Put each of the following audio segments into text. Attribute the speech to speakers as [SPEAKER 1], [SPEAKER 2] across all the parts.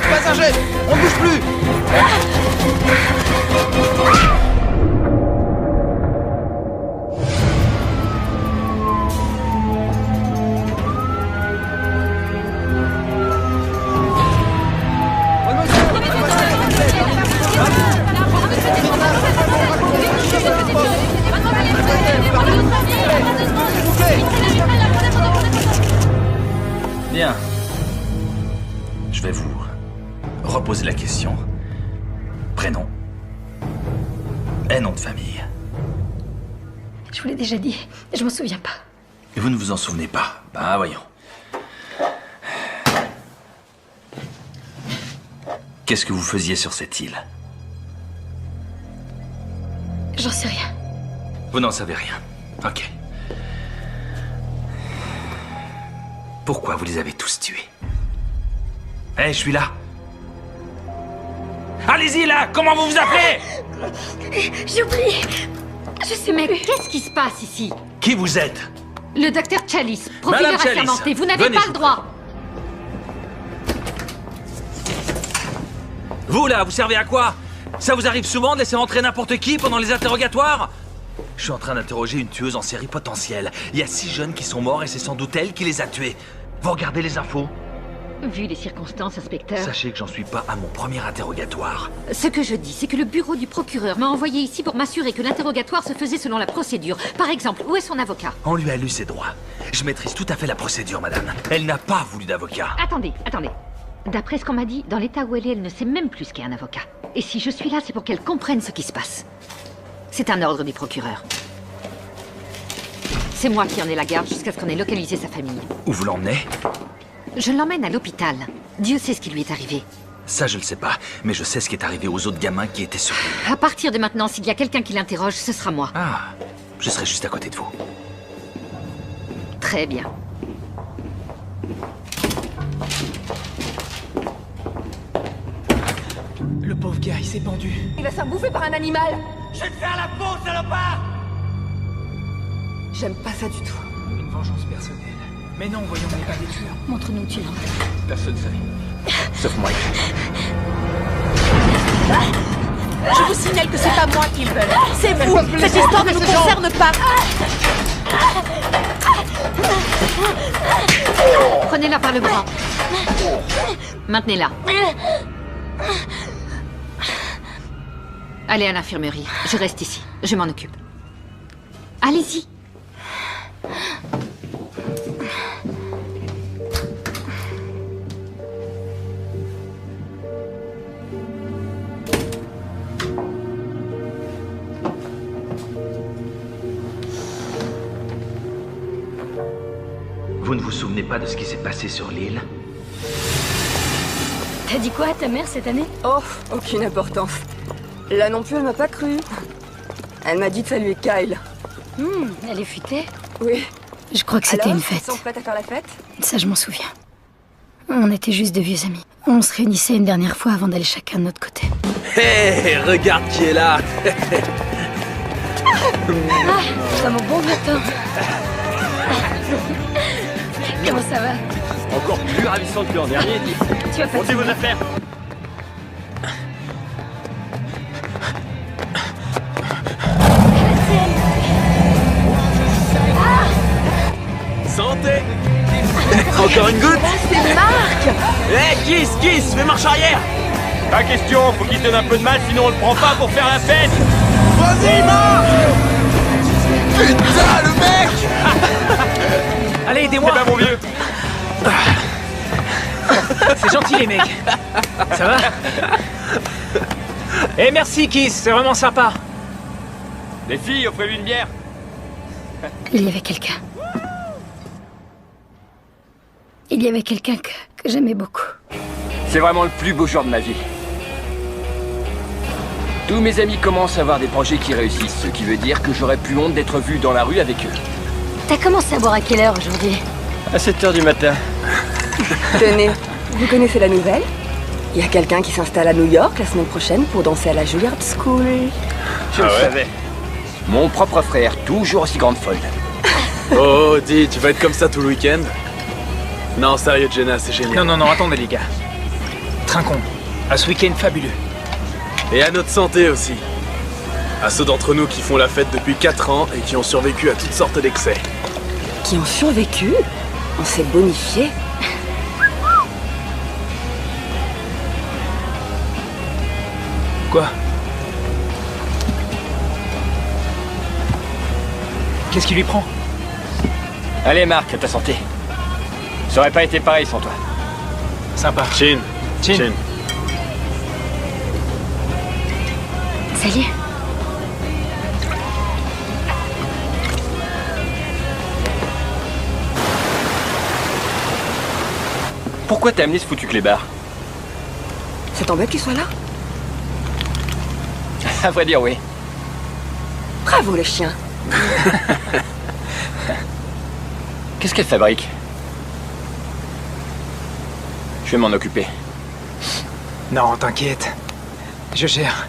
[SPEAKER 1] Pas un geste. On bouge plus.
[SPEAKER 2] Bien. Je vais vous reposer la question. Prénom et nom de famille.
[SPEAKER 3] Je vous l'ai déjà dit, je m'en souviens pas.
[SPEAKER 2] Et vous ne vous en souvenez pas? Bah voyons. Qu'est-ce que vous faisiez sur cette île?
[SPEAKER 3] J'en sais rien.
[SPEAKER 2] Vous n'en savez rien. Ok. Pourquoi vous les avez tous tués? Eh, je suis là. Allez-y là! Comment vous vous appelez?
[SPEAKER 3] J'ai oublié. Je sais
[SPEAKER 4] Mais
[SPEAKER 3] plus.
[SPEAKER 4] qu'est-ce qui se passe ici?
[SPEAKER 2] Qui vous êtes?
[SPEAKER 4] Le docteur Chalice, profileur
[SPEAKER 2] Madame Chalice,
[SPEAKER 4] assermenté, vous n'avez
[SPEAKER 2] venez,
[SPEAKER 4] pas
[SPEAKER 2] je
[SPEAKER 4] le
[SPEAKER 2] vous
[SPEAKER 4] droit.
[SPEAKER 2] Vous là, vous servez à quoi? Ça vous arrive souvent de laisser entrer n'importe qui pendant les interrogatoires? Je suis en train d'interroger une tueuse en série potentielle. Il y a 6 jeunes qui sont morts et c'est sans doute elle qui les a tués. Vous regardez les infos?
[SPEAKER 4] Vu les circonstances, inspecteur,
[SPEAKER 2] Sachez que j'en suis pas à mon premier interrogatoire.
[SPEAKER 4] ce que je dis, c'est que le bureau du procureur m'a envoyé ici pour m'assurer que l'interrogatoire se faisait selon la procédure. Par exemple, où est son avocat?
[SPEAKER 2] On lui a lu ses droits. Je maîtrise tout à fait la procédure, madame. Elle n'a pas voulu d'avocat.
[SPEAKER 4] Attendez. D'après ce qu'on m'a dit, dans l'état où elle ne sait même plus ce qu'est un avocat. Et si je suis là, c'est pour qu'elle comprenne ce qui se passe. C'est un ordre du procureur. C'est moi qui en ai la garde jusqu'à ce qu'on ait localisé sa famille.
[SPEAKER 2] Où vous l'emmenez?
[SPEAKER 4] Je l'emmène à l'hôpital. Dieu sait ce qui lui est arrivé.
[SPEAKER 2] Ça, je le sais pas. Mais je sais ce qui est arrivé aux autres gamins qui étaient sur l'île.
[SPEAKER 4] À partir de maintenant, s'il y a quelqu'un qui l'interroge, ce sera moi.
[SPEAKER 2] Ah, je serai juste à côté de vous.
[SPEAKER 4] Très bien.
[SPEAKER 1] Le pauvre gars, il s'est pendu.
[SPEAKER 3] Il va se faire bouffer par un animal.
[SPEAKER 1] Je vais te faire la peau, salopard.
[SPEAKER 3] J'aime pas ça du tout.
[SPEAKER 1] Une vengeance personnelle. Mais non, voyons, on n'est pas des tueurs.
[SPEAKER 3] Montre-nous où tu l'as.
[SPEAKER 2] Personne savait. Sauf moi.
[SPEAKER 5] Je vous signale que c'est pas moi qu'ils veulent. C'est vous. Cette histoire ne nous concerne pas.
[SPEAKER 4] Prenez-la par le bras. Maintenez-la. Allez à l'infirmerie. Je reste ici. Je m'en occupe. Allez-y.
[SPEAKER 2] Vous ne vous souvenez pas de ce qui s'est passé sur l'île?
[SPEAKER 3] T'as dit quoi à ta mère cette année?
[SPEAKER 5] Oh, aucune importance. Là non plus, elle m'a pas cru. Elle m'a dit de saluer Kyle.
[SPEAKER 3] Elle est futée.
[SPEAKER 5] Oui.
[SPEAKER 3] Je crois que c'était
[SPEAKER 5] Alors,
[SPEAKER 3] une fête.
[SPEAKER 5] ils sont prêts à faire la fête?
[SPEAKER 3] Ça, je m'en souviens. On était juste de vieux amis. On se réunissait une dernière fois avant d'aller chacun de notre côté.
[SPEAKER 1] Hé, regarde qui est là.
[SPEAKER 3] Ça mon bon vieux temps. Comment ça va?
[SPEAKER 6] Encore plus ravissant que l'an dernier, dit.
[SPEAKER 3] Tu vas
[SPEAKER 6] Montez
[SPEAKER 3] pas...
[SPEAKER 6] vos affaires.
[SPEAKER 1] Santé. Encore une goutte.
[SPEAKER 5] C'est Marc.
[SPEAKER 1] Hé, Kiss, fais marche arrière.
[SPEAKER 6] Pas question, faut qu'il donne un peu de mal, sinon on le prend pas pour faire la fête.
[SPEAKER 1] Vas-y, Marc. Putain, le mec. Allez, aidez-moi.
[SPEAKER 6] Eh ben mon vieux.
[SPEAKER 1] C'est gentil, les mecs. Ça va? Eh, merci, Kiss, c'est vraiment sympa.
[SPEAKER 6] Les filles, offrez-lui une bière.
[SPEAKER 3] Il y avait quelqu'un. Il y avait quelqu'un que j'aimais beaucoup.
[SPEAKER 7] C'est vraiment le plus beau jour de ma vie. Tous mes amis commencent à avoir des projets qui réussissent, ce qui veut dire que j'aurais plus honte d'être vu dans la rue avec eux.
[SPEAKER 3] T'as commencé à boire à quelle heure aujourd'hui?
[SPEAKER 7] À 7h du matin.
[SPEAKER 5] Tenez, vous connaissez la nouvelle? Il y a quelqu'un qui s'installe à New York la semaine prochaine pour danser à la Juilliard School.
[SPEAKER 7] Je le savais. Mon propre frère, toujours aussi grande folle.
[SPEAKER 8] Oh, dis, tu vas être comme ça tout le week-end? Non, sérieux, Jenna, c'est génial.
[SPEAKER 1] Non, attendez, les gars. trinquons. À ce week-end fabuleux.
[SPEAKER 8] Et à notre santé aussi. À ceux d'entre nous qui font la fête depuis 4 ans et qui ont survécu à toutes sortes d'excès.
[SPEAKER 5] Qui ont survécu? On s'est bonifié.
[SPEAKER 1] Quoi? Qu'est-ce qui lui prend?
[SPEAKER 7] Allez, Marc, à ta santé. Ça aurait pas été pareil sans toi.
[SPEAKER 1] Sympa.
[SPEAKER 8] Chin.
[SPEAKER 1] Chin.
[SPEAKER 3] Salut.
[SPEAKER 7] Pourquoi t'as amené ce foutu clébard?
[SPEAKER 5] Ça t'embête qu'il soit là?
[SPEAKER 7] À vrai dire, oui.
[SPEAKER 5] Bravo le chien.
[SPEAKER 7] Qu'est-ce qu'elle fabrique? Je vais m'en occuper.
[SPEAKER 1] Non, t'inquiète. Je gère.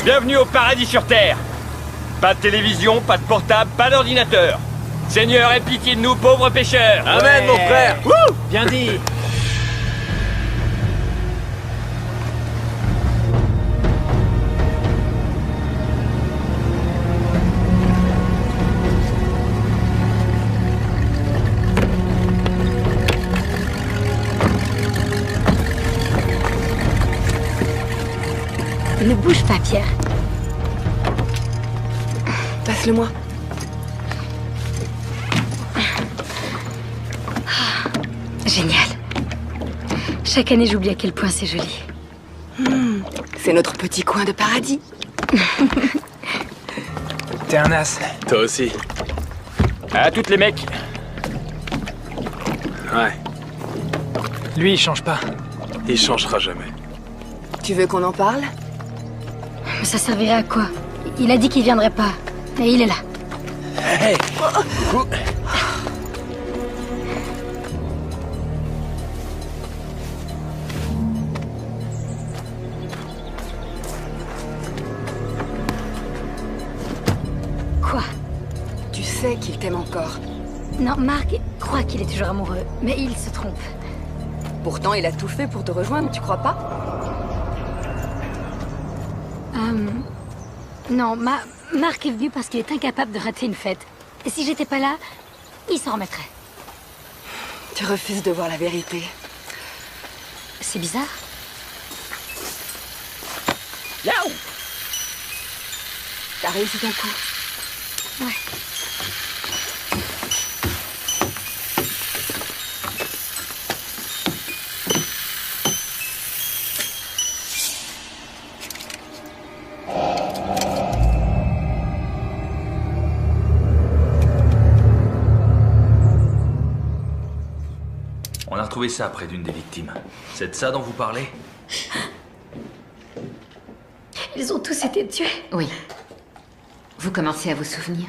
[SPEAKER 6] Bienvenue au paradis sur Terre. Pas de télévision, pas de portable, pas d'ordinateur. Seigneur, aie pitié de nous, pauvres pêcheurs.
[SPEAKER 8] Amen, mon frère. Wouh!
[SPEAKER 1] Bien dit.
[SPEAKER 3] Ne bouge pas, Pierre.
[SPEAKER 5] Passe-le-moi.
[SPEAKER 3] Génial. Chaque année, j'oublie à quel point c'est joli.
[SPEAKER 5] C'est notre petit coin de paradis.
[SPEAKER 1] T'es un as.
[SPEAKER 8] Toi aussi.
[SPEAKER 7] À toutes les mecs.
[SPEAKER 8] Ouais,
[SPEAKER 1] Lui, il change pas.
[SPEAKER 8] il changera jamais.
[SPEAKER 5] Tu veux qu'on en parle?
[SPEAKER 3] Mais ça servirait à quoi? Il a dit qu'il viendrait pas. Et il est là.
[SPEAKER 8] Hey!
[SPEAKER 3] Quoi?
[SPEAKER 5] Tu sais qu'il t'aime encore.
[SPEAKER 3] Non, Marc croit qu'il est toujours amoureux, mais il se trompe.
[SPEAKER 5] Pourtant, il a tout fait pour te rejoindre, tu crois pas?
[SPEAKER 3] Non, Marc est venu parce qu'il est incapable de rater une fête. Et si j'étais pas là, il s'en remettrait.
[SPEAKER 5] Tu refuses de voir la vérité.
[SPEAKER 3] C'est bizarre.
[SPEAKER 7] Yaou!
[SPEAKER 5] T'as réussi ton coup.
[SPEAKER 3] Ouais.
[SPEAKER 2] On a retrouvé ça près d'une des victimes. C'est de ça dont vous parlez?
[SPEAKER 3] Ils ont tous été tués.
[SPEAKER 4] Oui. Vous commencez à vous souvenir?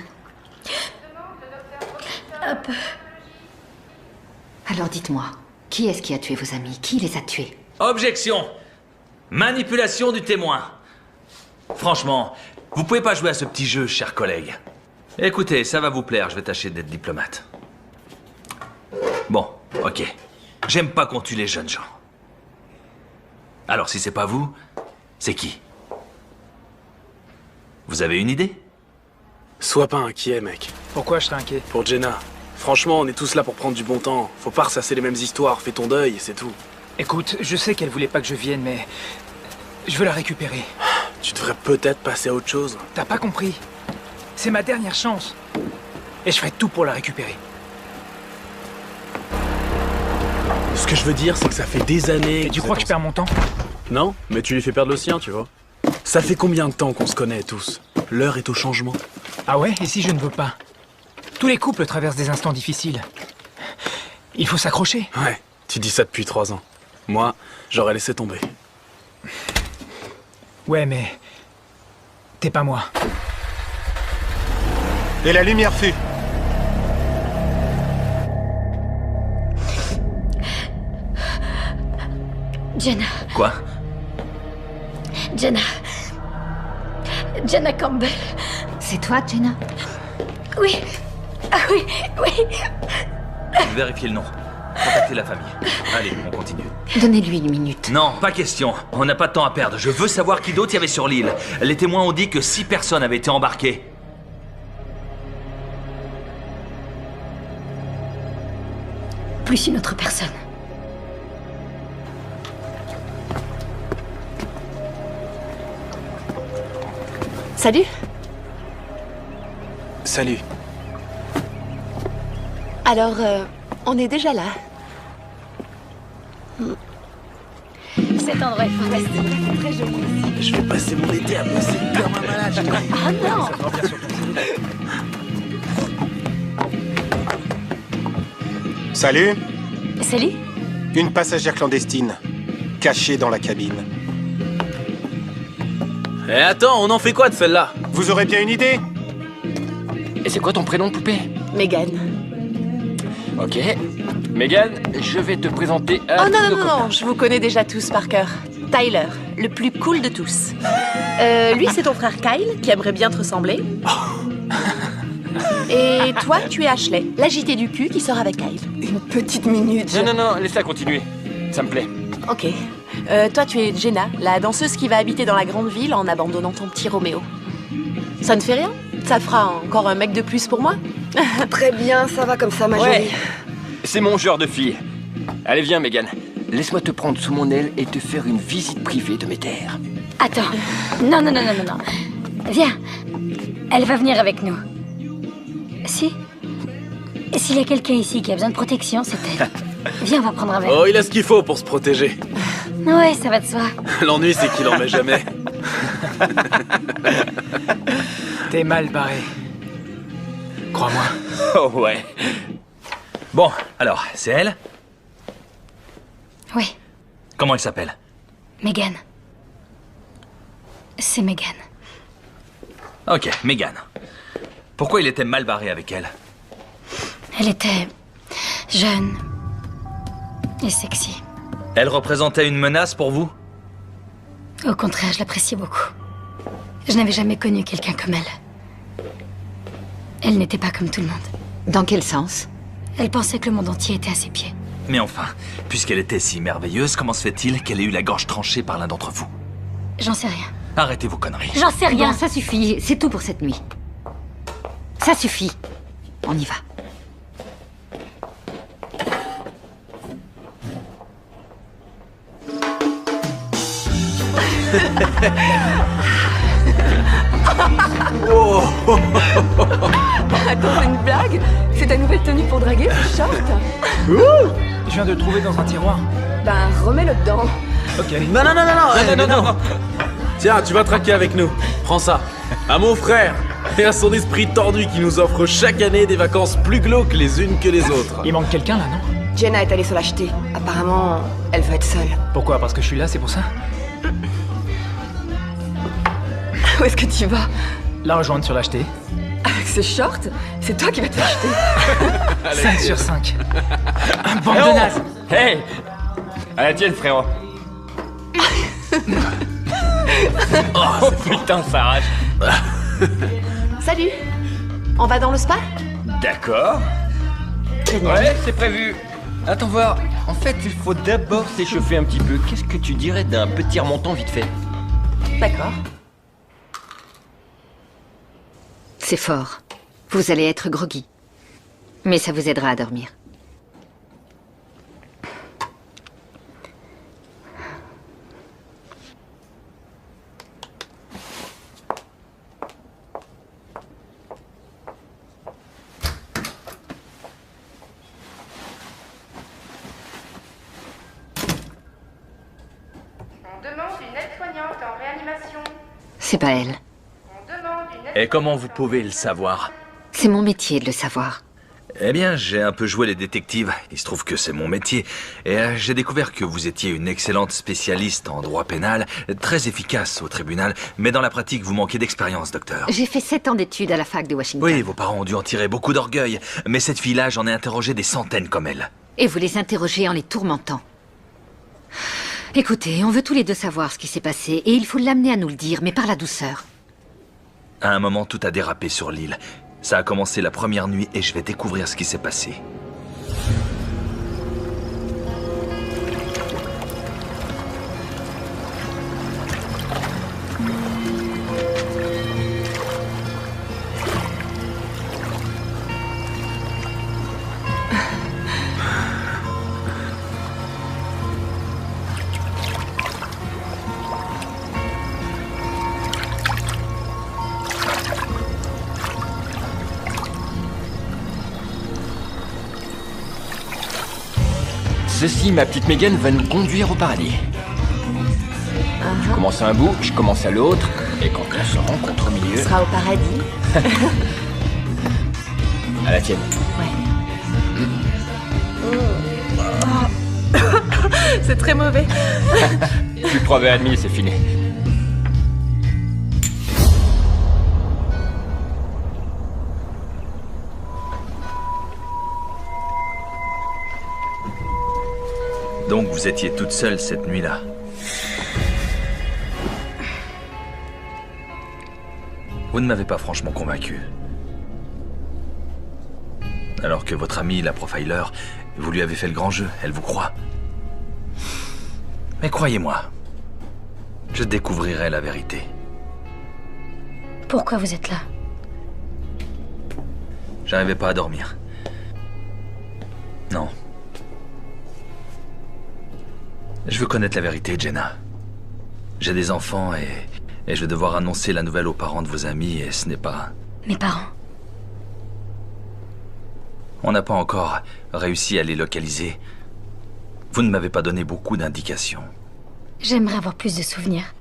[SPEAKER 3] Un peu.
[SPEAKER 4] Alors dites-moi, qui est-ce qui a tué vos amis? Qui les a tués?
[SPEAKER 2] Objection! Manipulation du témoin. Franchement, vous pouvez pas jouer à ce petit jeu, chers collègues. Écoutez, ça va vous plaire, je vais tâcher d'être diplomate. Bon, ok. J'aime pas qu'on tue les jeunes gens. Alors si c'est pas vous, c'est qui? Vous avez une idée?
[SPEAKER 8] Sois pas inquiet, mec.
[SPEAKER 1] Pourquoi je serais inquiet?
[SPEAKER 8] Pour Jenna. Franchement, on est tous là pour prendre du bon temps. Faut pas ressasser les mêmes histoires, fais ton deuil et c'est tout.
[SPEAKER 1] Écoute, je sais qu'elle voulait pas que je vienne, mais... je veux la récupérer.
[SPEAKER 8] Tu devrais peut-être passer à autre chose.
[SPEAKER 1] T'as pas compris? C'est ma dernière chance. Et je ferai tout pour la récupérer.
[SPEAKER 8] Ce que je veux dire, c'est que ça fait des années...
[SPEAKER 1] Et tu crois que je perds mon temps?
[SPEAKER 8] Non, mais tu lui fais perdre le sien, tu vois. Ça fait combien de temps qu'on se connaît tous? L'heure est au changement.
[SPEAKER 1] Ah ouais? Et si je ne veux pas? Tous les couples traversent des instants difficiles. Il faut s'accrocher.
[SPEAKER 8] Ouais, tu dis ça depuis 3 ans. Moi, j'aurais laissé tomber.
[SPEAKER 1] Ouais, mais... t'es pas moi.
[SPEAKER 6] Et la lumière fut.
[SPEAKER 3] Jenna.
[SPEAKER 2] Quoi?
[SPEAKER 3] Jenna Campbell.
[SPEAKER 4] C'est toi, Jenna?
[SPEAKER 3] Oui. Ah oui, oui.
[SPEAKER 2] Vérifiez le nom. Contactez la famille. Allez, on continue.
[SPEAKER 4] Donnez-lui une minute.
[SPEAKER 2] Non, pas question. On n'a pas de temps à perdre. Je veux savoir qui d'autre il y avait sur l'île. Les témoins ont dit que 6 personnes avaient été embarquées.
[SPEAKER 3] Plus une autre personne.
[SPEAKER 5] Salut.
[SPEAKER 8] Salut.
[SPEAKER 5] Alors, on est déjà là.
[SPEAKER 3] Cet endroit est fantastique.
[SPEAKER 5] C'est très joli.
[SPEAKER 8] Je vais passer mon été à bosser comme un malade.
[SPEAKER 5] Ah non!
[SPEAKER 9] Salut,
[SPEAKER 3] Salut.
[SPEAKER 9] une passagère clandestine, cachée dans la cabine.
[SPEAKER 8] Eh attends, on en fait quoi de celle-là?
[SPEAKER 9] Vous aurez bien une idée?
[SPEAKER 7] Et c'est quoi ton prénom, poupée?
[SPEAKER 5] Megan.
[SPEAKER 7] Ok. Megan, je vais te présenter à
[SPEAKER 5] Oh
[SPEAKER 7] tous
[SPEAKER 5] non,
[SPEAKER 7] nos
[SPEAKER 5] non,
[SPEAKER 7] copains.
[SPEAKER 5] non, je vous connais déjà tous par cœur. Tyler, le plus cool de tous. Lui, c'est ton frère Kyle, qui aimerait bien te ressembler. Et toi, tu es Ashley, l'agité du cul qui sort avec Kyle. Une petite minute.
[SPEAKER 7] Non, non, non, laisse-la continuer. Ça me plaît.
[SPEAKER 5] Ok. Toi, tu es Jenna, la danseuse qui va habiter dans la grande ville en abandonnant ton petit Roméo. Ça ne fait rien? Ça fera encore un mec de plus pour moi?
[SPEAKER 10] Très bien, ça va comme ça, ma
[SPEAKER 7] Ouais.
[SPEAKER 10] jolie.
[SPEAKER 7] C'est mon genre de fille. Allez, viens, Megan. Laisse-moi te prendre sous mon aile et te faire une visite privée de mes terres.
[SPEAKER 3] Attends. Non, non, non, non, non, non. Viens. Elle va venir avec nous. Si. S'il y a quelqu'un ici qui a besoin de protection, c'est elle. Viens, on va prendre un verre.
[SPEAKER 8] Oh, il a ce qu'il faut pour se protéger.
[SPEAKER 3] Ouais, ça va de soi.
[SPEAKER 8] L'ennui, c'est qu'il en met jamais.
[SPEAKER 1] T'es mal barré. Crois-moi.
[SPEAKER 2] Oh ouais. Bon, alors, c'est elle?
[SPEAKER 3] Oui,
[SPEAKER 2] Comment elle s'appelle?
[SPEAKER 3] Megan. C'est Megan.
[SPEAKER 2] Ok, Megan. Pourquoi il était mal barré avec elle?
[SPEAKER 3] Elle était jeune et sexy.
[SPEAKER 2] Elle représentait une menace pour vous?
[SPEAKER 3] Au contraire, je l'appréciais beaucoup. Je n'avais jamais connu quelqu'un comme elle. Elle n'était pas comme tout le monde.
[SPEAKER 4] Dans quel sens?
[SPEAKER 3] Elle pensait que le monde entier était à ses pieds.
[SPEAKER 2] Mais enfin, puisqu'elle était si merveilleuse, comment se fait-il qu'elle ait eu la gorge tranchée par l'un d'entre vous?
[SPEAKER 3] J'en sais rien.
[SPEAKER 2] Arrêtez vos conneries.
[SPEAKER 3] J'en sais rien.
[SPEAKER 4] Bon, ça suffit. C'est tout pour cette nuit. Ça suffit. On y va.
[SPEAKER 5] Attends, c'est une blague? C'est ta nouvelle tenue pour draguer, ce short?
[SPEAKER 1] Je viens de le trouver dans un tiroir.
[SPEAKER 5] Ben, remets-le dedans.
[SPEAKER 1] Ok.
[SPEAKER 8] Non, non, non, non, non, non. Tiens, tu vas traquer avec nous. Prends ça. À mon frère et à son esprit tordu qui nous offre chaque année des vacances plus glauques les unes que les autres.
[SPEAKER 1] Il manque quelqu'un là, non?
[SPEAKER 10] Jenna est allée se l'acheter. Apparemment, elle veut être seule.
[SPEAKER 1] Pourquoi? Parce que je suis là, c'est pour ça?
[SPEAKER 10] Où est-ce que tu vas?
[SPEAKER 1] La rejoindre sur l'acheter.
[SPEAKER 10] Avec ce short? C'est toi qui vas te l'acheter.
[SPEAKER 1] 5 sur 5. Un bande de nazes.
[SPEAKER 6] Hey! À la tienne, frérot. Oh putain, ça arrache.
[SPEAKER 5] Salut. On va dans le spa?
[SPEAKER 6] D'accord. Ouais, c'est prévu. Attends voir. En fait, il faut d'abord s'échauffer un petit peu. Qu'est-ce que tu dirais d'un petit remontant vite fait?
[SPEAKER 5] D'accord.
[SPEAKER 4] C'est fort. Vous allez être groggy. Mais ça vous aidera à dormir.
[SPEAKER 11] On demande une aide-soignante en réanimation.
[SPEAKER 4] C'est pas elle.
[SPEAKER 11] On demande une aide...
[SPEAKER 2] Et comment vous pouvez le savoir?
[SPEAKER 4] C'est mon métier de le savoir.
[SPEAKER 2] Eh bien, j'ai un peu joué les détectives. Il se trouve que c'est mon métier. Et j'ai découvert que vous étiez une excellente spécialiste en droit pénal, très efficace au tribunal, mais dans la pratique, vous manquez d'expérience, docteur.
[SPEAKER 4] J'ai fait 7 ans d'études à la fac de Washington.
[SPEAKER 2] Oui, vos parents ont dû en tirer beaucoup d'orgueil, mais cette fille-là, j'en ai interrogé des centaines comme elle.
[SPEAKER 4] Et vous les interrogez en les tourmentant. Écoutez, on veut tous les deux savoir ce qui s'est passé, et il faut l'amener à nous le dire, mais par la douceur.
[SPEAKER 2] À un moment, tout a dérapé sur l'île. Ça a commencé la première nuit et je vais découvrir ce qui s'est passé.
[SPEAKER 7] Ceci, ma petite Megan, va nous conduire au paradis. Tu commences à un bout, je commence à l'autre, et quand on se rencontre au milieu...
[SPEAKER 5] Ce sera au paradis.
[SPEAKER 7] À la tienne.
[SPEAKER 5] C'est très mauvais.
[SPEAKER 7] Plus de 3 verres et demi, c'est fini.
[SPEAKER 2] Donc vous étiez toute seule cette nuit-là. Vous ne m'avez pas franchement convaincu. Alors que votre amie, la profiler, vous lui avez fait le grand jeu, elle vous croit. Mais croyez-moi, je découvrirai la vérité.
[SPEAKER 3] Pourquoi vous êtes là?
[SPEAKER 2] J'arrivais pas à dormir. Non. Je veux connaître la vérité, Jenna. J'ai des enfants et je vais devoir annoncer la nouvelle aux parents de vos amis et ce n'est pas...
[SPEAKER 3] Mes parents?
[SPEAKER 2] On n'a pas encore réussi à les localiser. Vous ne m'avez pas donné beaucoup d'indications.
[SPEAKER 3] J'aimerais avoir plus de souvenirs.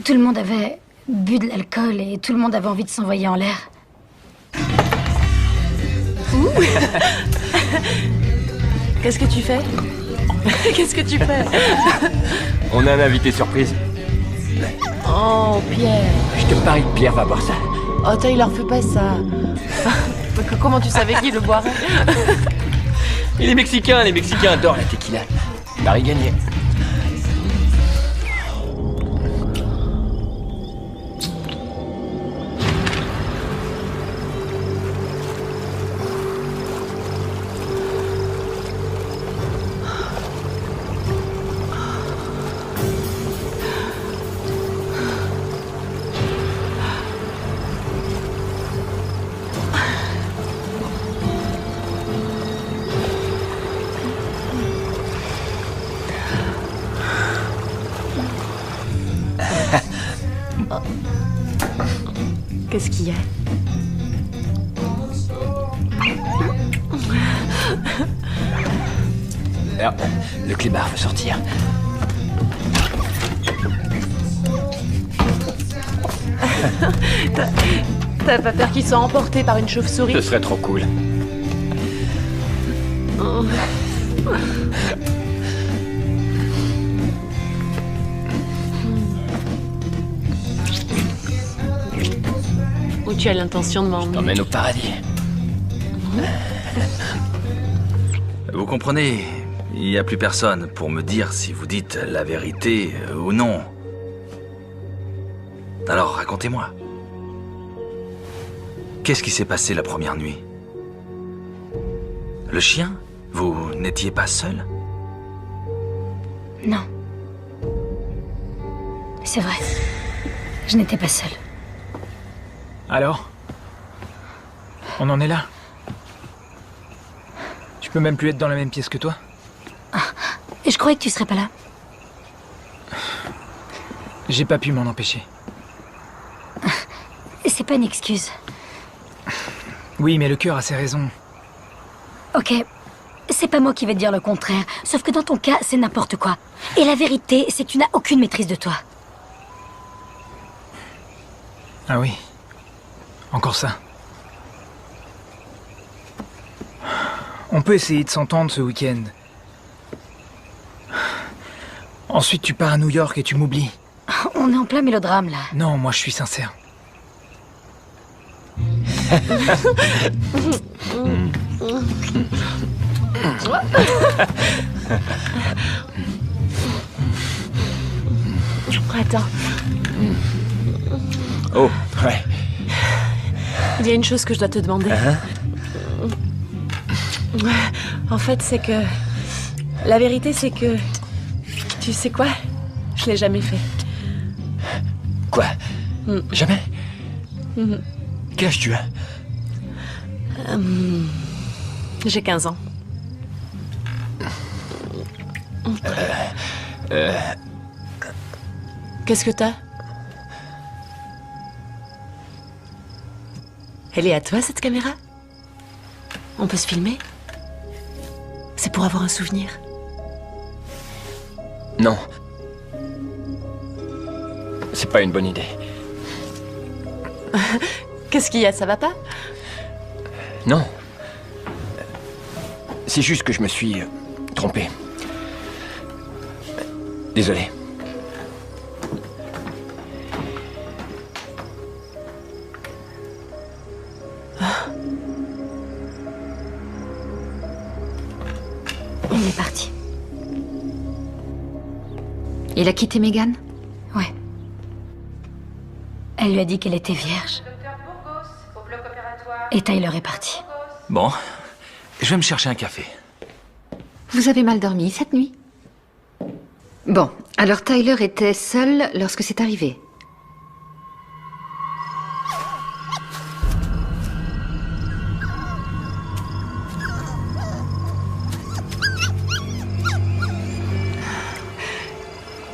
[SPEAKER 3] Tout le monde avait bu de l'alcool et tout le monde avait envie de s'envoyer en l'air.
[SPEAKER 5] Qu'est-ce que tu fais? Qu'est-ce que tu fais?
[SPEAKER 7] On a un invité surprise.
[SPEAKER 5] Oh, Pierre.
[SPEAKER 7] Je te parie que Pierre va boire ça.
[SPEAKER 5] Oh, Tyler, fais pas ça. Comment tu savais qu'il le boirait?
[SPEAKER 7] Et les Mexicains adorent la tequila. Paris gagné.
[SPEAKER 5] Qu'est-ce qu'il y a?
[SPEAKER 7] Alors, le clébard veut sortir.
[SPEAKER 5] T'as pas peur qu'il soit emporté par une chauve-souris?
[SPEAKER 7] Ce serait trop cool.
[SPEAKER 5] Oh. Où tu as l'intention de m'emmener?
[SPEAKER 7] T'emmène au paradis.
[SPEAKER 2] Vous comprenez, il n'y a plus personne pour me dire si vous dites la vérité ou non. Alors, racontez-moi. Qu'est-ce qui s'est passé la première nuit? Le chien? Vous n'étiez pas seul?
[SPEAKER 3] Non. C'est vrai. Je n'étais pas seule.
[SPEAKER 1] Alors? On en est là? Tu peux même plus être dans la même pièce que toi?
[SPEAKER 3] Et je croyais que tu serais pas là.
[SPEAKER 1] J'ai pas pu m'en empêcher.
[SPEAKER 3] C'est pas une excuse.
[SPEAKER 1] Oui, mais le cœur a ses raisons.
[SPEAKER 3] Ok, c'est pas moi qui vais te dire le contraire. Sauf que dans ton cas, c'est n'importe quoi. Et la vérité, c'est que tu n'as aucune maîtrise de toi.
[SPEAKER 1] Ah oui. Encore ça. On peut essayer de s'entendre ce week-end. Ensuite, tu pars à New York et tu m'oublies.
[SPEAKER 3] On est en plein mélodrame, là.
[SPEAKER 1] Non, moi je suis sincère.
[SPEAKER 5] Attends.
[SPEAKER 7] Oh, ouais.
[SPEAKER 5] Il y a une chose que je dois te demander. En fait, c'est que... La vérité, c'est que... Tu sais quoi? Je l'ai jamais fait.
[SPEAKER 7] Quoi? Jamais? Quel âge tu as?
[SPEAKER 5] J'ai 15 ans. Qu'est-ce que t'as? Elle est à toi, cette caméra? On peut se filmer? C'est pour avoir un souvenir.
[SPEAKER 7] Non. C'est pas une bonne idée.
[SPEAKER 5] Qu'est-ce qu'il y a? Ça va pas?
[SPEAKER 7] Non. C'est juste que je me suis trompé. Désolé.
[SPEAKER 3] Il est parti.
[SPEAKER 4] Il a quitté Megan?
[SPEAKER 3] Ouais. Elle lui a dit qu'elle était vierge.
[SPEAKER 11] Docteur Burgos, au bloc opératoire.
[SPEAKER 3] Et Tyler est parti.
[SPEAKER 2] Bon, je vais me chercher un café.
[SPEAKER 4] Vous avez mal dormi cette nuit? Bon, alors Tyler était seul lorsque c'est arrivé.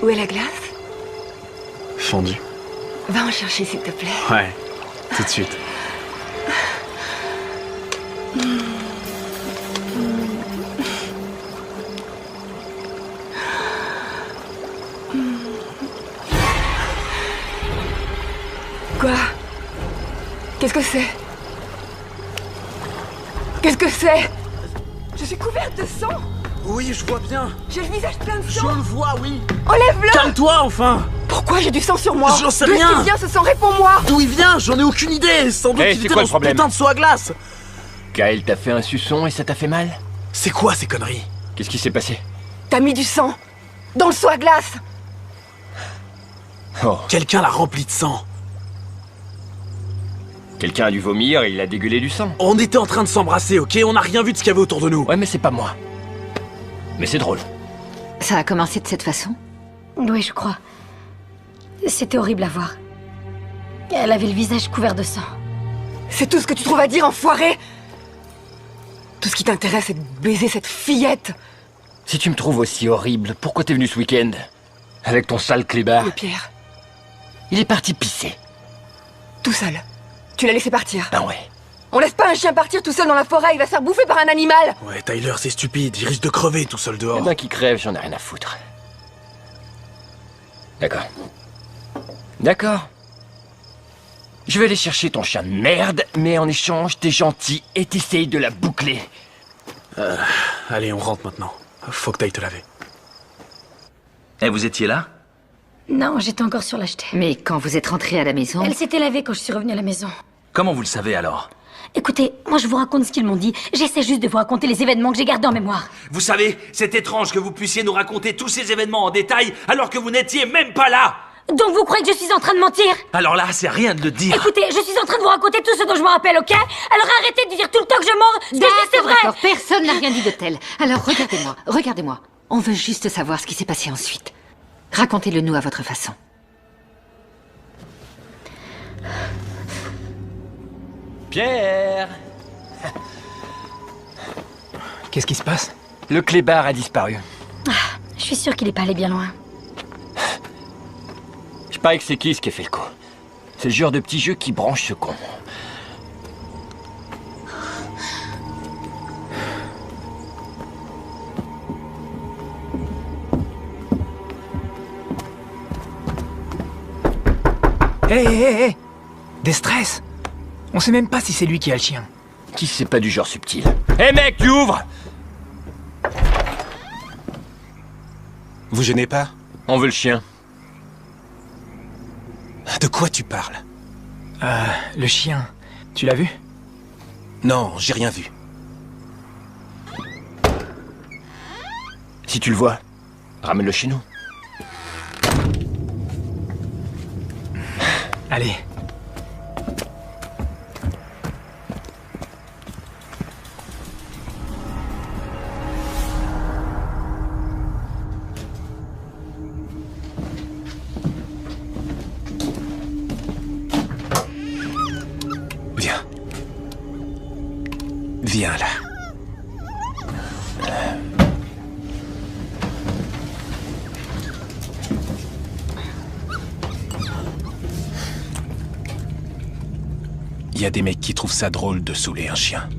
[SPEAKER 10] Où est la glace?
[SPEAKER 8] Fondu.
[SPEAKER 10] Va en chercher, s'il te plaît.
[SPEAKER 8] Ouais, tout de suite.
[SPEAKER 10] Quoi? Qu'est-ce que c'est? Qu'est-ce que c'est? Je suis couverte de sang!
[SPEAKER 8] Oui, je vois bien.
[SPEAKER 10] J'ai le visage plein de
[SPEAKER 8] Je
[SPEAKER 10] sang!
[SPEAKER 8] le vois, oui.
[SPEAKER 10] Enlève-le!
[SPEAKER 8] Calme-toi, enfin.
[SPEAKER 10] Pourquoi j'ai du sang sur moi?
[SPEAKER 8] J'en sais
[SPEAKER 10] D'où est-ce
[SPEAKER 8] rien.
[SPEAKER 10] qu'il vient ce sang? Réponds-moi!
[SPEAKER 8] D'où il vient? J'en ai aucune idée. Sans doute
[SPEAKER 7] Hey,
[SPEAKER 8] qu'il
[SPEAKER 7] c'est
[SPEAKER 8] était
[SPEAKER 7] quoi
[SPEAKER 8] dans
[SPEAKER 7] le
[SPEAKER 8] ce
[SPEAKER 7] problème?
[SPEAKER 8] putain de seau à glace.
[SPEAKER 7] Kyle t'a fait un suçon et ça t'a fait mal?
[SPEAKER 8] C'est quoi ces conneries?
[SPEAKER 7] Qu'est-ce qui s'est passé?
[SPEAKER 10] T'as mis du sang! Dans le seau à glace!
[SPEAKER 7] Oh,
[SPEAKER 8] Quelqu'un l'a rempli de sang.
[SPEAKER 7] quelqu'un a dû vomir et il a dégueulé du sang.
[SPEAKER 8] On était en train de s'embrasser, ok? On n'a rien vu de ce qu'il y avait autour de nous.
[SPEAKER 7] Ouais, mais c'est pas moi. Mais c'est drôle.
[SPEAKER 4] Ça a commencé de cette façon?
[SPEAKER 3] Oui, je crois. C'était horrible à voir. Elle avait le visage couvert de sang.
[SPEAKER 10] C'est tout ce que tu trouves à dire, enfoiré! Tout ce qui t'intéresse, c'est de baiser cette fillette!
[SPEAKER 7] Si tu me trouves aussi horrible, pourquoi t'es venu ce week-end? Avec ton sale clébard.
[SPEAKER 10] Le Pierre,
[SPEAKER 7] Il est parti pisser.
[SPEAKER 10] tout seul. Tu l'as laissé partir.
[SPEAKER 7] Ben ouais.
[SPEAKER 10] On laisse pas un chien partir tout seul dans la forêt, il va se faire bouffer par un animal!
[SPEAKER 8] Ouais, Tyler, c'est stupide. Il risque de crever tout seul
[SPEAKER 7] Eh
[SPEAKER 8] dehors.
[SPEAKER 7] ben, qui crève, j'en ai rien à foutre. D'accord. D'accord. Je vais aller chercher ton chien de merde, mais en échange, t'es gentil et t'essayes de la boucler.
[SPEAKER 8] Allez, on rentre maintenant. Faut que t'ailles te laver.
[SPEAKER 2] Et vous étiez là?
[SPEAKER 3] Non, j'étais encore sur la jetée.
[SPEAKER 4] Mais quand vous êtes rentré à la maison...
[SPEAKER 3] Elle s'était lavée quand je suis revenue à la maison.
[SPEAKER 2] Comment vous le savez alors?
[SPEAKER 3] Écoutez, moi je vous raconte ce qu'ils m'ont dit. J'essaie juste de vous raconter les événements que j'ai gardés en mémoire.
[SPEAKER 2] Vous savez, c'est étrange que vous puissiez nous raconter tous ces événements en détail alors que vous n'étiez même pas là!
[SPEAKER 3] Donc vous croyez que je suis en train de mentir?
[SPEAKER 2] Alors là, c'est rien de le dire.
[SPEAKER 3] Écoutez, je suis en train de vous raconter tout ce dont je me rappelle, ok? Alors arrêtez de dire tout le temps que je mens. Ce que je dis, c'est vrai.
[SPEAKER 4] D'accord, personne n'a rien dit de tel. Alors regardez-moi, regardez-moi. On veut juste savoir ce qui s'est passé ensuite. Racontez-le nous à votre façon.
[SPEAKER 7] Pierre!
[SPEAKER 1] Qu'est-ce qui se passe?
[SPEAKER 7] Le clébard a disparu.
[SPEAKER 3] Je suis sûre qu'il est pas allé bien loin.
[SPEAKER 7] Je parie que c'est qui a fait le coup. C'est le genre de petit jeu qui branche ce con.
[SPEAKER 1] Hé Des stress. On sait même pas si c'est lui qui a le chien.
[SPEAKER 7] Qui c'est pas du genre subtil. Hé mec, tu ouvres!
[SPEAKER 9] Vous gênez pas?
[SPEAKER 7] On veut le chien.
[SPEAKER 9] De quoi tu parles?
[SPEAKER 1] Le chien. Tu l'as vu?
[SPEAKER 9] Non, j'ai rien vu.
[SPEAKER 7] Si tu le vois, ramène-le chez nous.
[SPEAKER 1] Allez,
[SPEAKER 9] Viens là. Il y a des mecs qui trouvent ça drôle de saouler un chien.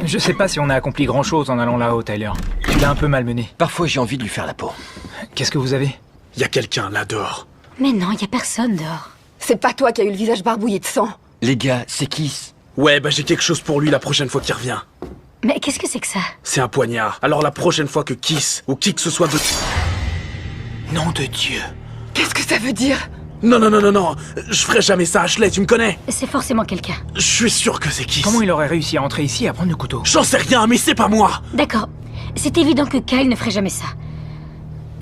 [SPEAKER 1] Je sais pas si on a accompli grand-chose en allant là-haut, Tyler. Tu l'as un peu malmené.
[SPEAKER 7] Parfois, j'ai envie de lui faire la peau.
[SPEAKER 1] Qu'est-ce que vous avez?
[SPEAKER 8] Y a quelqu'un là dehors.
[SPEAKER 3] Mais non, y a personne dehors.
[SPEAKER 10] C'est pas toi qui as eu le visage barbouillé de sang.
[SPEAKER 7] Les gars, c'est Kiss.
[SPEAKER 8] Ouais, bah j'ai quelque chose pour lui la prochaine fois qu'il revient.
[SPEAKER 3] Mais qu'est-ce que c'est que ça?
[SPEAKER 8] C'est un poignard. Alors la prochaine fois que Kiss, ou qui que ce soit de...
[SPEAKER 1] Nom de Dieu.
[SPEAKER 10] Qu'est-ce que ça veut dire?
[SPEAKER 8] Non, je ferai jamais ça, Ashley, tu me connais.
[SPEAKER 3] C'est forcément quelqu'un.
[SPEAKER 8] Je suis sûr que c'est Kiss.
[SPEAKER 1] Comment il aurait réussi à entrer ici et à prendre le couteau?
[SPEAKER 8] J'en sais rien, mais c'est pas moi.
[SPEAKER 3] D'accord. C'est évident que Kyle ne ferait jamais ça.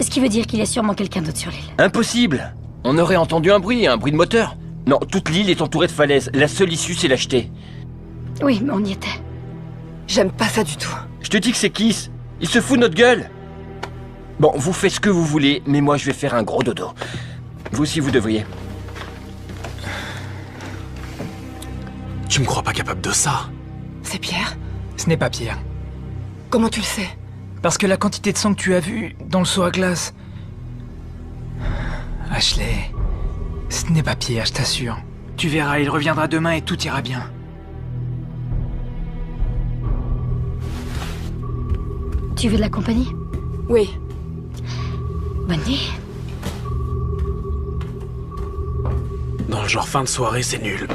[SPEAKER 3] Ce qui veut dire qu'il y a sûrement quelqu'un d'autre sur l'île.
[SPEAKER 7] Impossible. On aurait entendu un bruit de moteur. Non, toute l'île est entourée de falaises. La seule issue, c'est la jetée.
[SPEAKER 3] Oui, mais on y était.
[SPEAKER 10] J'aime pas ça du tout.
[SPEAKER 7] Je te dis que c'est Kiss. Il se fout de notre gueule. Bon, vous faites ce que vous voulez, mais moi je vais faire un gros dodo. Vous aussi, vous devriez.
[SPEAKER 8] Tu me crois pas capable de ça?
[SPEAKER 10] C'est Pierre?
[SPEAKER 1] Ce n'est pas Pierre.
[SPEAKER 10] Comment tu le sais?
[SPEAKER 1] Parce que la quantité de sang que tu as vu dans le seau à glace... Ashley, ce n'est pas Pierre, je t'assure. Tu verras, il reviendra demain et tout ira bien.
[SPEAKER 3] Tu veux de la compagnie?
[SPEAKER 10] Oui.
[SPEAKER 3] Bonne nuit.
[SPEAKER 8] Dans le genre fin de soirée, c'est nul.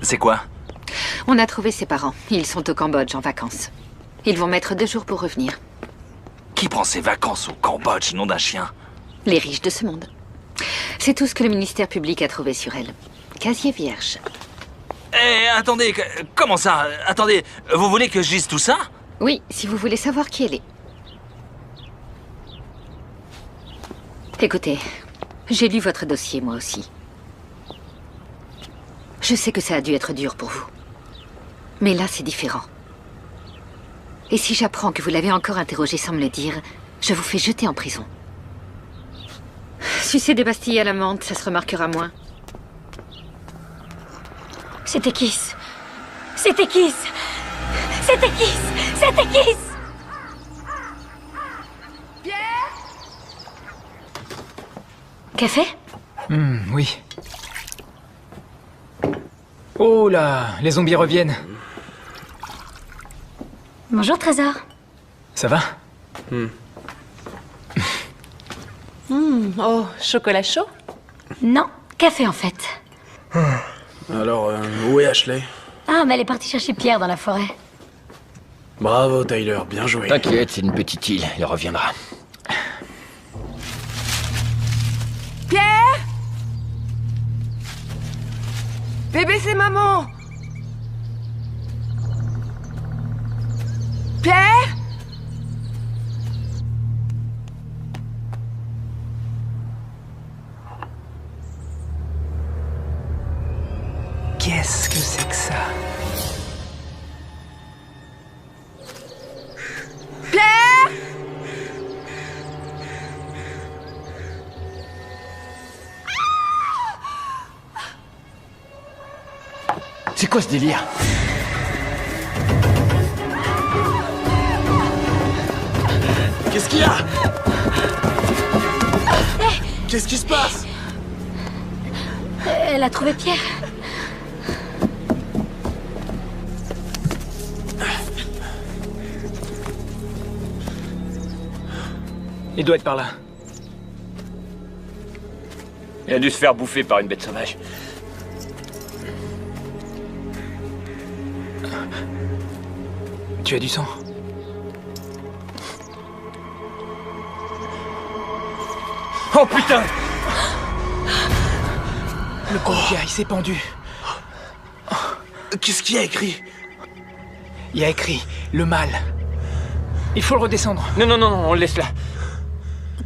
[SPEAKER 2] C'est quoi?
[SPEAKER 4] On a trouvé ses parents. Ils sont au Cambodge en vacances. Ils vont mettre 2 jours pour revenir.
[SPEAKER 2] Qui prend ses vacances au Cambodge, nom d'un chien?
[SPEAKER 4] Les riches de ce monde. C'est tout ce que le ministère public a trouvé sur elle. Casier vierge.
[SPEAKER 2] Eh, attendez, comment ça? Attendez, vous voulez que je dise tout ça?
[SPEAKER 4] Oui, si vous voulez savoir qui elle est. Écoutez, j'ai lu votre dossier, moi aussi. Je sais que ça a dû être dur pour vous. Mais là, c'est différent. Et si j'apprends que vous l'avez encore interrogé sans me le dire, je vous fais jeter en prison. Sucer des pastilles à la menthe, ça se remarquera moins.
[SPEAKER 3] C'était Kiss. C'était Kiss. C'était Kiss. C'était Kiss.
[SPEAKER 10] Pierre?
[SPEAKER 3] Café?
[SPEAKER 1] Oui. Oh là, les zombies reviennent.
[SPEAKER 3] Bonjour, Trésor.
[SPEAKER 1] Ça va?
[SPEAKER 5] Oh, chocolat chaud?
[SPEAKER 3] Non, café en fait.
[SPEAKER 8] Alors, où est Ashley?
[SPEAKER 3] Ah, mais elle est partie chercher Pierre dans la forêt.
[SPEAKER 8] Bravo, Tyler, bien joué.
[SPEAKER 7] T'inquiète, c'est une petite île, il reviendra.
[SPEAKER 10] Pierre? Bébé, c'est maman. Pierre?
[SPEAKER 1] Qu'est-ce que c'est que ça?
[SPEAKER 10] Pierre?
[SPEAKER 7] C'est quoi ce délire?
[SPEAKER 8] Qu'est-ce qu'il y a? Qu'est-ce qui se passe?
[SPEAKER 3] Elle a trouvé Pierre.
[SPEAKER 1] Il doit être par là.
[SPEAKER 6] Il a dû se faire bouffer par une bête sauvage.
[SPEAKER 1] Tu as du sang?
[SPEAKER 6] Oh putain!
[SPEAKER 1] Le pauvre gars, il s'est pendu.
[SPEAKER 8] Qu'est-ce qu'il y a écrit?
[SPEAKER 1] Il y a écrit « Le mal ». Il faut le redescendre.
[SPEAKER 7] Non, on le laisse là.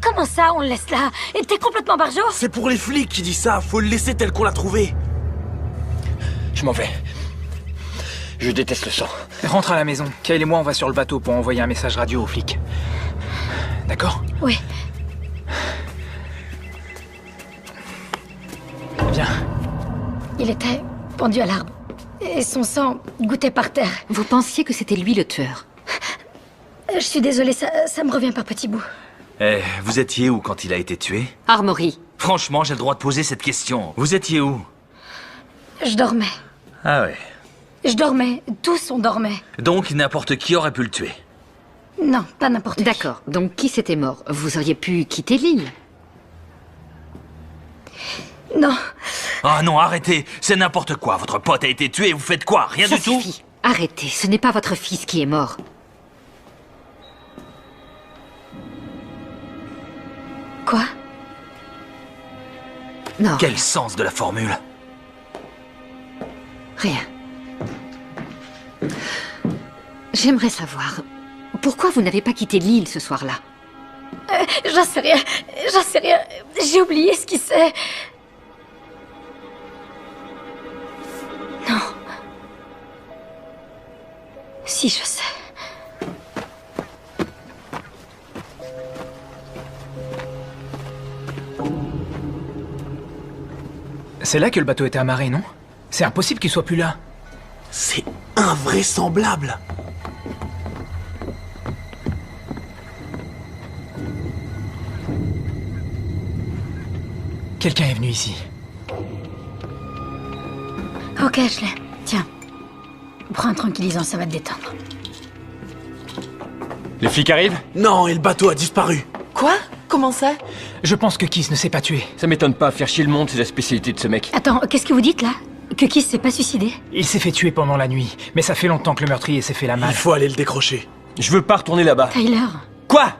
[SPEAKER 3] Comment ça, on le laisse là? Et t'es complètement barjo?
[SPEAKER 8] C'est pour les flics qui dit ça, faut le laisser tel qu'on l'a trouvé.
[SPEAKER 7] Je m'en vais. Je déteste le sang.
[SPEAKER 1] Rentre à la maison. Kyle et moi, on va sur le bateau pour envoyer un message radio aux flics. D'accord?
[SPEAKER 3] Oui.
[SPEAKER 1] Viens.
[SPEAKER 3] Il était pendu à l'arbre. Et son sang gouttait par terre.
[SPEAKER 4] Vous pensiez que c'était lui le tueur?
[SPEAKER 3] Je suis désolée, ça me revient par petits bouts.
[SPEAKER 2] Eh, vous étiez où quand il a été tué?
[SPEAKER 4] Armory.
[SPEAKER 2] Franchement, j'ai le droit de poser cette question. Vous étiez où?
[SPEAKER 3] Je dormais.
[SPEAKER 2] Ah ouais.
[SPEAKER 3] Je dormais. Tous on dormait.
[SPEAKER 2] Donc n'importe qui aurait pu le tuer.
[SPEAKER 3] Non, pas n'importe qui.
[SPEAKER 4] D'accord. Donc qui c'était mort? Vous auriez pu quitter l'île?
[SPEAKER 3] Non.
[SPEAKER 2] Ah non, arrêtez. C'est n'importe quoi. Votre pote a été tué et vous faites quoi? Rien
[SPEAKER 4] Ça
[SPEAKER 2] du tout?
[SPEAKER 4] suffit. Arrêtez. Ce n'est pas votre fils qui est mort.
[SPEAKER 3] Quoi?
[SPEAKER 4] Non.
[SPEAKER 2] Quel sens de la formule?
[SPEAKER 4] Rien. J'aimerais savoir, pourquoi vous n'avez pas quitté l'île ce soir-là?
[SPEAKER 3] J'en sais rien. J'en sais rien. J'ai oublié ce qui c'est. Non. Si, je sais.
[SPEAKER 1] C'est là que le bateau était amarré, non? C'est impossible qu'il soit plus là.
[SPEAKER 8] C'est invraisemblable.
[SPEAKER 1] Quelqu'un est venu ici.
[SPEAKER 3] Ok, Ashley. Tiens. Prends un tranquillisant, ça va te détendre.
[SPEAKER 7] Les flics arrivent?
[SPEAKER 8] Non, et le bateau a disparu.
[SPEAKER 5] Quoi? Comment ça?
[SPEAKER 1] Je pense que Kiss ne s'est pas tué.
[SPEAKER 7] Ça m'étonne pas, faire chier le monde, c'est la spécialité de ce mec.
[SPEAKER 3] Attends, qu'est-ce que vous dites là? Que Kiss s'est pas suicidé?
[SPEAKER 1] Il s'est fait tuer pendant la nuit, mais ça fait longtemps que le meurtrier s'est fait la malle.
[SPEAKER 8] Il faut aller le décrocher.
[SPEAKER 7] Je veux pas retourner là-bas.
[SPEAKER 3] Tyler.
[SPEAKER 7] Quoi?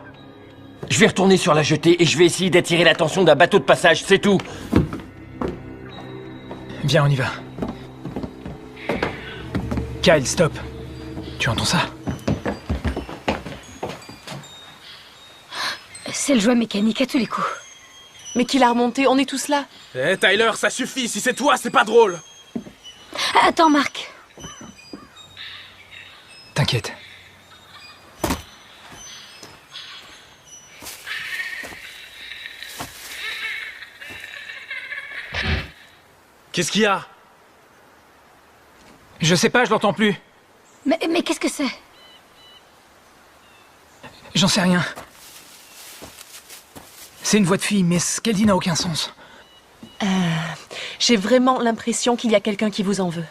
[SPEAKER 7] Je vais retourner sur la jetée et je vais essayer d'attirer l'attention d'un bateau de passage, c'est tout.
[SPEAKER 1] Viens, on y va. Kyle, stop. Tu entends ça?
[SPEAKER 3] C'est le jouet mécanique à tous les coups.
[SPEAKER 5] Mais qui l'a remonté? On est tous là.
[SPEAKER 8] Eh, Tyler, ça suffit. Si c'est toi, c'est pas drôle.
[SPEAKER 3] Attends, Marc.
[SPEAKER 1] T'inquiète.
[SPEAKER 8] Qu'est-ce qu'il y a?
[SPEAKER 1] Je sais pas, je l'entends plus.
[SPEAKER 3] Mais qu'est-ce que c'est?
[SPEAKER 1] J'en sais rien. C'est une voix de fille, mais ce qu'elle dit n'a aucun sens.
[SPEAKER 5] J'ai vraiment l'impression qu'il y a quelqu'un qui vous en veut.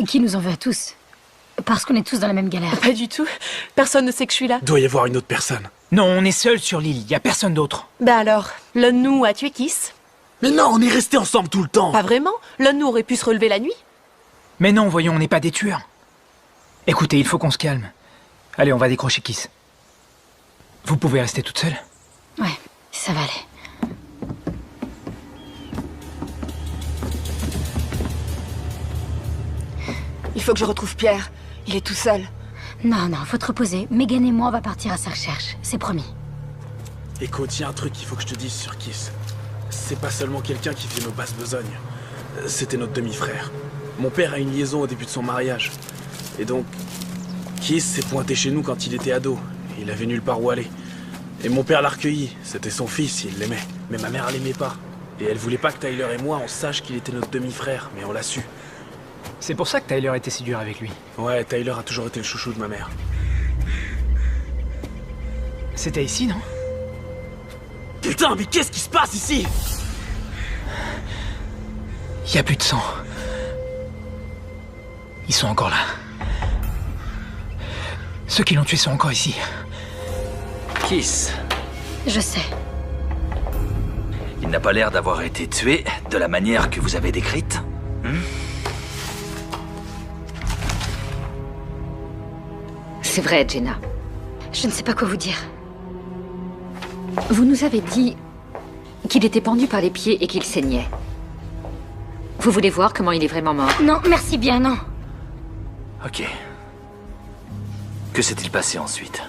[SPEAKER 3] Qui nous en veut à tous. Parce qu'on est tous dans la même galère.
[SPEAKER 5] Pas du tout. Personne ne sait que je suis là.
[SPEAKER 8] Doit y avoir une autre personne.
[SPEAKER 1] Non, on est seuls sur l'île, y a personne d'autre.
[SPEAKER 5] Ben alors, l'un de nous a tué Kiss?
[SPEAKER 8] Mais non, on est restés ensemble tout le temps.
[SPEAKER 5] Pas vraiment. L'un de nous aurait pu se relever la nuit.
[SPEAKER 1] Mais non, voyons, on n'est pas des tueurs. Écoutez, il faut qu'on se calme. Allez, on va décrocher Kiss. Vous pouvez rester toute seule?
[SPEAKER 3] Ouais, ça va aller.
[SPEAKER 10] Il faut que je retrouve Pierre. Il est tout seul.
[SPEAKER 3] Non, faut te reposer. Megan et moi, on va partir à sa recherche. C'est promis.
[SPEAKER 8] Écoute, y a un truc qu'il faut que je te dise sur Kiss. C'est pas seulement quelqu'un qui fait nos basses besognes. C'était notre demi-frère. Mon père a une liaison au début de son mariage. Et donc, Kiss s'est pointé chez nous quand il était ado. Il avait nulle part où aller. Et mon père l'a recueilli. C'était son fils, il l'aimait. Mais ma mère l'aimait pas. Et elle voulait pas que Tyler et moi, on sache qu'il était notre demi-frère. Mais on l'a su.
[SPEAKER 1] C'est pour ça que Tyler était si dur avec lui.
[SPEAKER 8] Ouais, Tyler a toujours été le chouchou de ma mère.
[SPEAKER 1] C'était ici, non?
[SPEAKER 8] Putain, mais qu'est-ce qui se passe ici?
[SPEAKER 1] Y a plus de sang. Ils sont encore là. Ceux qui l'ont tué sont encore ici.
[SPEAKER 2] Kiss.
[SPEAKER 3] Je sais.
[SPEAKER 2] Il n'a pas l'air d'avoir été tué de la manière que vous avez décrite.
[SPEAKER 4] C'est vrai, Jenna.
[SPEAKER 3] Je ne sais pas quoi vous dire.
[SPEAKER 4] Vous nous avez dit qu'il était pendu par les pieds et qu'il saignait. Vous voulez voir comment il est vraiment mort?
[SPEAKER 3] Non, merci bien, non.
[SPEAKER 2] Ok. Que s'est-il passé ensuite?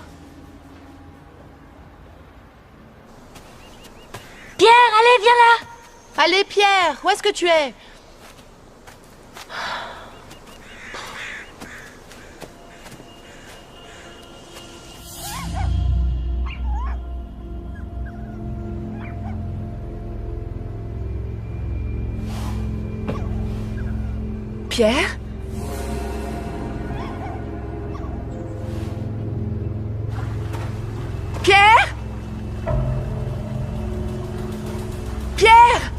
[SPEAKER 3] Pierre, allez, viens là!
[SPEAKER 5] Allez, Pierre, où est-ce que tu es? Pierre? Pierre? Pierre?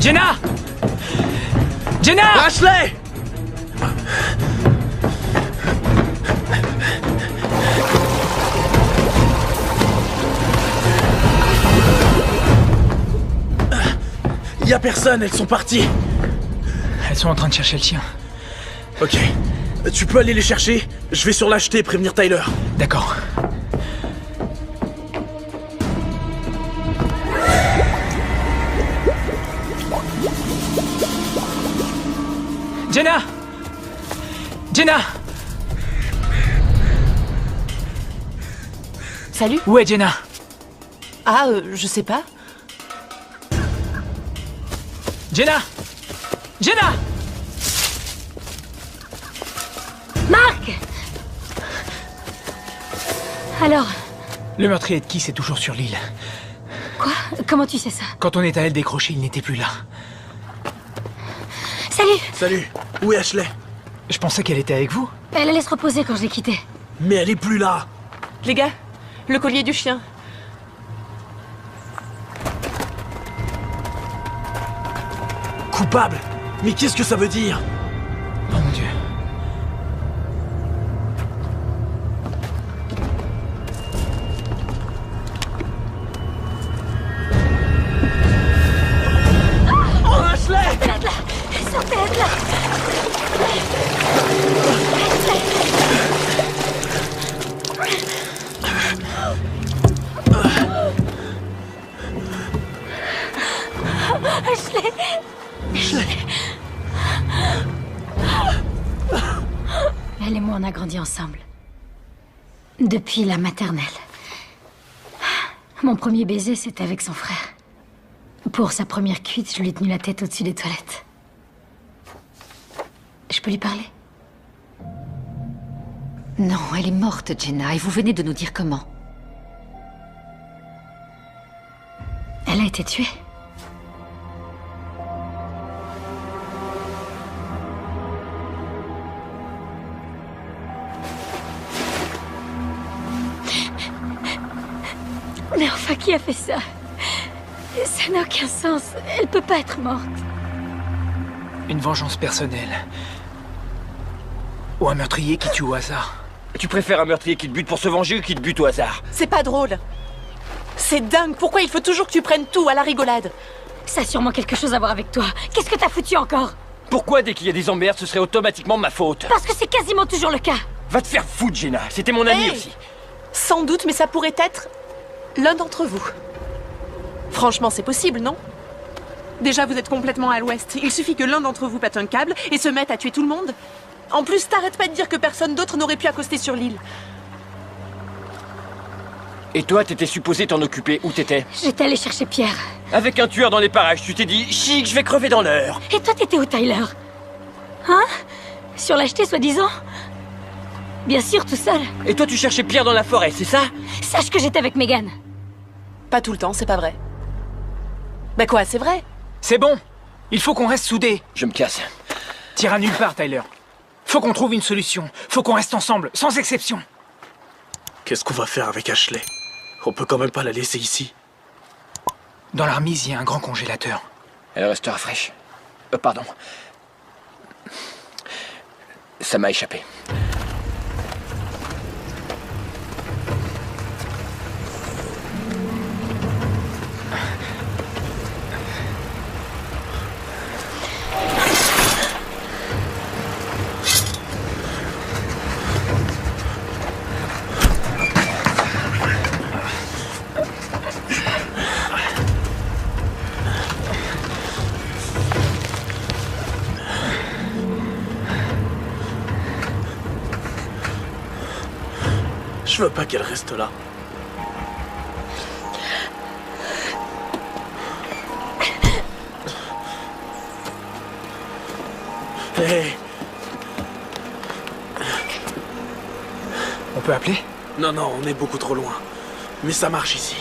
[SPEAKER 1] Jenna! Jenna!
[SPEAKER 8] Ashley! Y a personne, elles sont parties.
[SPEAKER 1] Elles sont en train de chercher le chien.
[SPEAKER 8] Ok. Tu peux aller les chercher? Je vais sur l'acheter et prévenir Tyler.
[SPEAKER 1] D'accord. Jenna! Jenna!
[SPEAKER 5] Salut.
[SPEAKER 1] Où est Jenna?
[SPEAKER 5] Ah, je sais pas.
[SPEAKER 1] Jenna! Jenna!
[SPEAKER 3] Marc! Alors,
[SPEAKER 1] Le meurtrier de Kiss est toujours sur l'île.
[SPEAKER 3] quoi? Comment tu sais ça?
[SPEAKER 1] Quand on est allé le décrocher, il n'était plus là.
[SPEAKER 3] Salut!
[SPEAKER 8] Salut. Où est Ashley?
[SPEAKER 1] Je pensais qu'elle était avec vous.
[SPEAKER 3] Elle allait se reposer quand je l'ai quittée.
[SPEAKER 8] Mais elle est plus là.
[SPEAKER 5] Les gars, le collier du chien.
[SPEAKER 8] Coupable? Mais qu'est-ce que ça veut dire?
[SPEAKER 1] Oh mon Dieu.
[SPEAKER 8] Oh, Ashley!
[SPEAKER 3] Sortez-la de là! Sortez-la de là! Ashley! Elle et moi, on a grandi ensemble. Depuis la maternelle. Mon premier baiser, c'était avec son frère. Pour sa première cuite, je lui ai tenu la tête au-dessus des toilettes. Je peux lui parler?
[SPEAKER 4] Non, elle est morte, Jenna, et vous venez de nous dire comment.
[SPEAKER 3] Elle a été tuée. Mais enfin, qui a fait ça? Ça n'a aucun sens. Elle peut pas être morte.
[SPEAKER 1] Une vengeance personnelle. Ou un meurtrier qui tue au hasard.
[SPEAKER 6] Tu préfères un meurtrier qui te bute pour se venger ou qui te bute au hasard?
[SPEAKER 5] C'est pas drôle. C'est dingue. Pourquoi il faut toujours que tu prennes tout à la rigolade?
[SPEAKER 3] Ça a sûrement quelque chose à voir avec toi. Qu'est-ce que t'as foutu encore?
[SPEAKER 6] Pourquoi dès qu'il y a des emmerdes, ce serait automatiquement ma faute?
[SPEAKER 3] Parce que c'est quasiment toujours le cas.
[SPEAKER 6] Va te faire foutre, Jenna. C'était mon ami
[SPEAKER 5] Hey!
[SPEAKER 6] aussi.
[SPEAKER 5] Sans doute, mais ça pourrait être l'un d'entre vous. Franchement, c'est possible, non? Déjà, vous êtes complètement à l'ouest. Il suffit que l'un d'entre vous pète un câble et se mette à tuer tout le monde. En plus, t'arrêtes pas de dire que personne d'autre n'aurait pu accoster sur l'île.
[SPEAKER 6] Et toi, t'étais supposé t'en occuper. Où t'étais?
[SPEAKER 3] J'étais allée chercher Pierre.
[SPEAKER 6] Avec un tueur dans les parages, tu t'es dit, chic, je vais crever dans l'heure.
[SPEAKER 3] Et toi, t'étais où, Tyler? Hein? Sur l'acheter, soi-disant? Bien sûr, tout seul.
[SPEAKER 6] Et toi, tu cherchais Pierre dans la forêt, c'est ça?
[SPEAKER 3] Sache que j'étais avec Megan.
[SPEAKER 5] Pas tout le temps, c'est pas vrai. Bah quoi, c'est vrai?
[SPEAKER 1] C'est bon. Il faut qu'on reste soudés.
[SPEAKER 7] Je me casse.
[SPEAKER 1] T'iras nulle part, Tyler. Faut qu'on trouve une solution. Faut qu'on reste ensemble, sans exception.
[SPEAKER 8] Qu'est-ce qu'on va faire avec Ashley? On peut quand même pas la laisser ici.
[SPEAKER 1] Dans la remise, il y a un grand congélateur.
[SPEAKER 7] Elle restera fraîche. Pardon. Ça m'a échappé.
[SPEAKER 8] Je veux pas qu'elle reste là. Hé!
[SPEAKER 1] On peut appeler?
[SPEAKER 8] Non, non, on est beaucoup trop loin. Mais ça marche ici.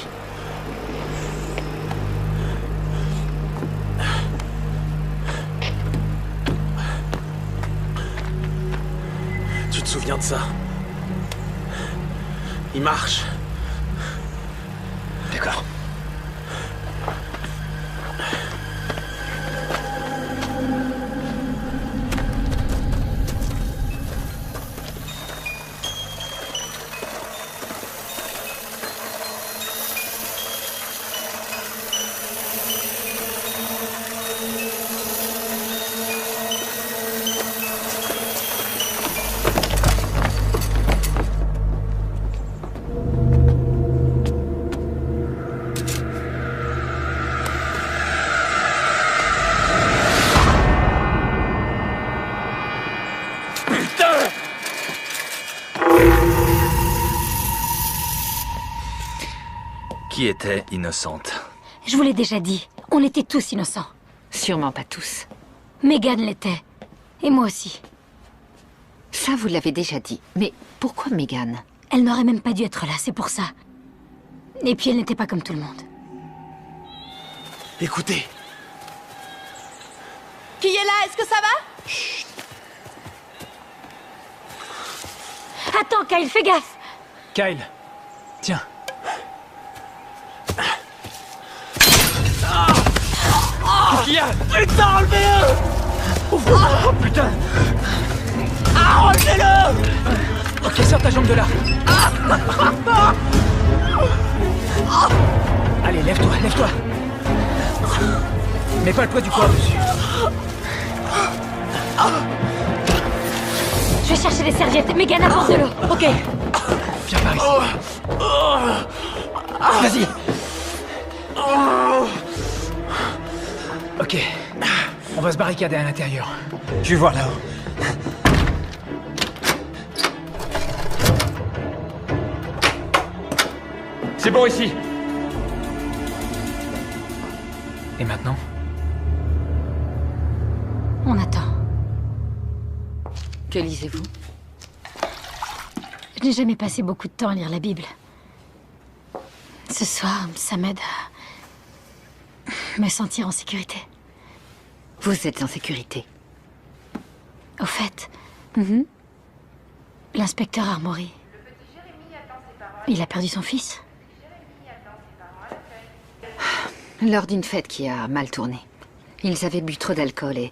[SPEAKER 8] Tu te souviens de ça? Il marche.
[SPEAKER 7] D'accord.
[SPEAKER 2] Qui était innocente?
[SPEAKER 3] Je vous l'ai déjà dit, on était tous innocents.
[SPEAKER 4] Sûrement pas tous.
[SPEAKER 3] Megan l'était. Et moi aussi.
[SPEAKER 4] Ça, vous l'avez déjà dit. Mais pourquoi Megan?
[SPEAKER 3] Elle n'aurait même pas dû être là, c'est pour ça. Et puis elle n'était pas comme tout le monde.
[SPEAKER 8] Écoutez.
[SPEAKER 5] Qui est là? Est-ce que ça va?
[SPEAKER 3] Attends, Kyle, fais gaffe!
[SPEAKER 1] Kyle, tiens.
[SPEAKER 6] Qu'est-ce qu'il y a?
[SPEAKER 8] Putain, enlevez-le!
[SPEAKER 1] Oh putain!
[SPEAKER 8] Ah, enlevez-le!
[SPEAKER 1] Ok, sors ta jambe de là. Allez, lève-toi, lève-toi. Mets pas le poids du corps dessus.
[SPEAKER 3] Je vais chercher des serviettes. Megan, apporte de l'eau. Ok.
[SPEAKER 1] Viens par ici. Vas-y. Ok. On va se barricader à l'intérieur. Je vais voir là-haut.
[SPEAKER 6] C'est bon ici.
[SPEAKER 1] Et maintenant?
[SPEAKER 3] On attend.
[SPEAKER 4] Que lisez-vous?
[SPEAKER 3] Je n'ai jamais passé beaucoup de temps à lire la Bible. Ce soir, ça m'aide à me sentir en sécurité.
[SPEAKER 4] Vous êtes en sécurité.
[SPEAKER 3] Au fait, l'inspecteur Armory, il a perdu son fils?
[SPEAKER 4] Lors d'une fête qui a mal tourné. Ils avaient bu trop d'alcool et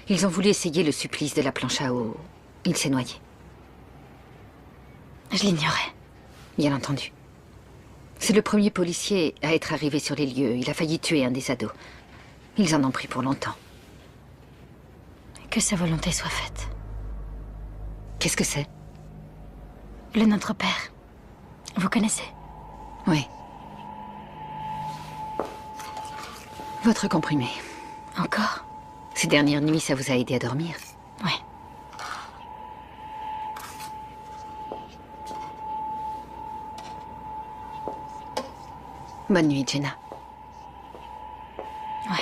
[SPEAKER 4] ils ont voulu essayer le supplice de la planche à eau. Il s'est noyé.
[SPEAKER 3] Je l'ignorais.
[SPEAKER 4] Bien entendu. C'est le premier policier à être arrivé sur les lieux. Il a failli tuer un des ados. Ils en ont pris pour longtemps.
[SPEAKER 3] Que sa volonté soit faite.
[SPEAKER 4] Qu'est-ce que c'est?
[SPEAKER 3] Le Notre Père. Vous connaissez?
[SPEAKER 4] Oui. Votre comprimé.
[SPEAKER 3] Encore?
[SPEAKER 4] Ces dernières nuits, ça vous a aidé à dormir?
[SPEAKER 3] Oui.
[SPEAKER 4] Bonne nuit, Jenna.
[SPEAKER 3] Ouais.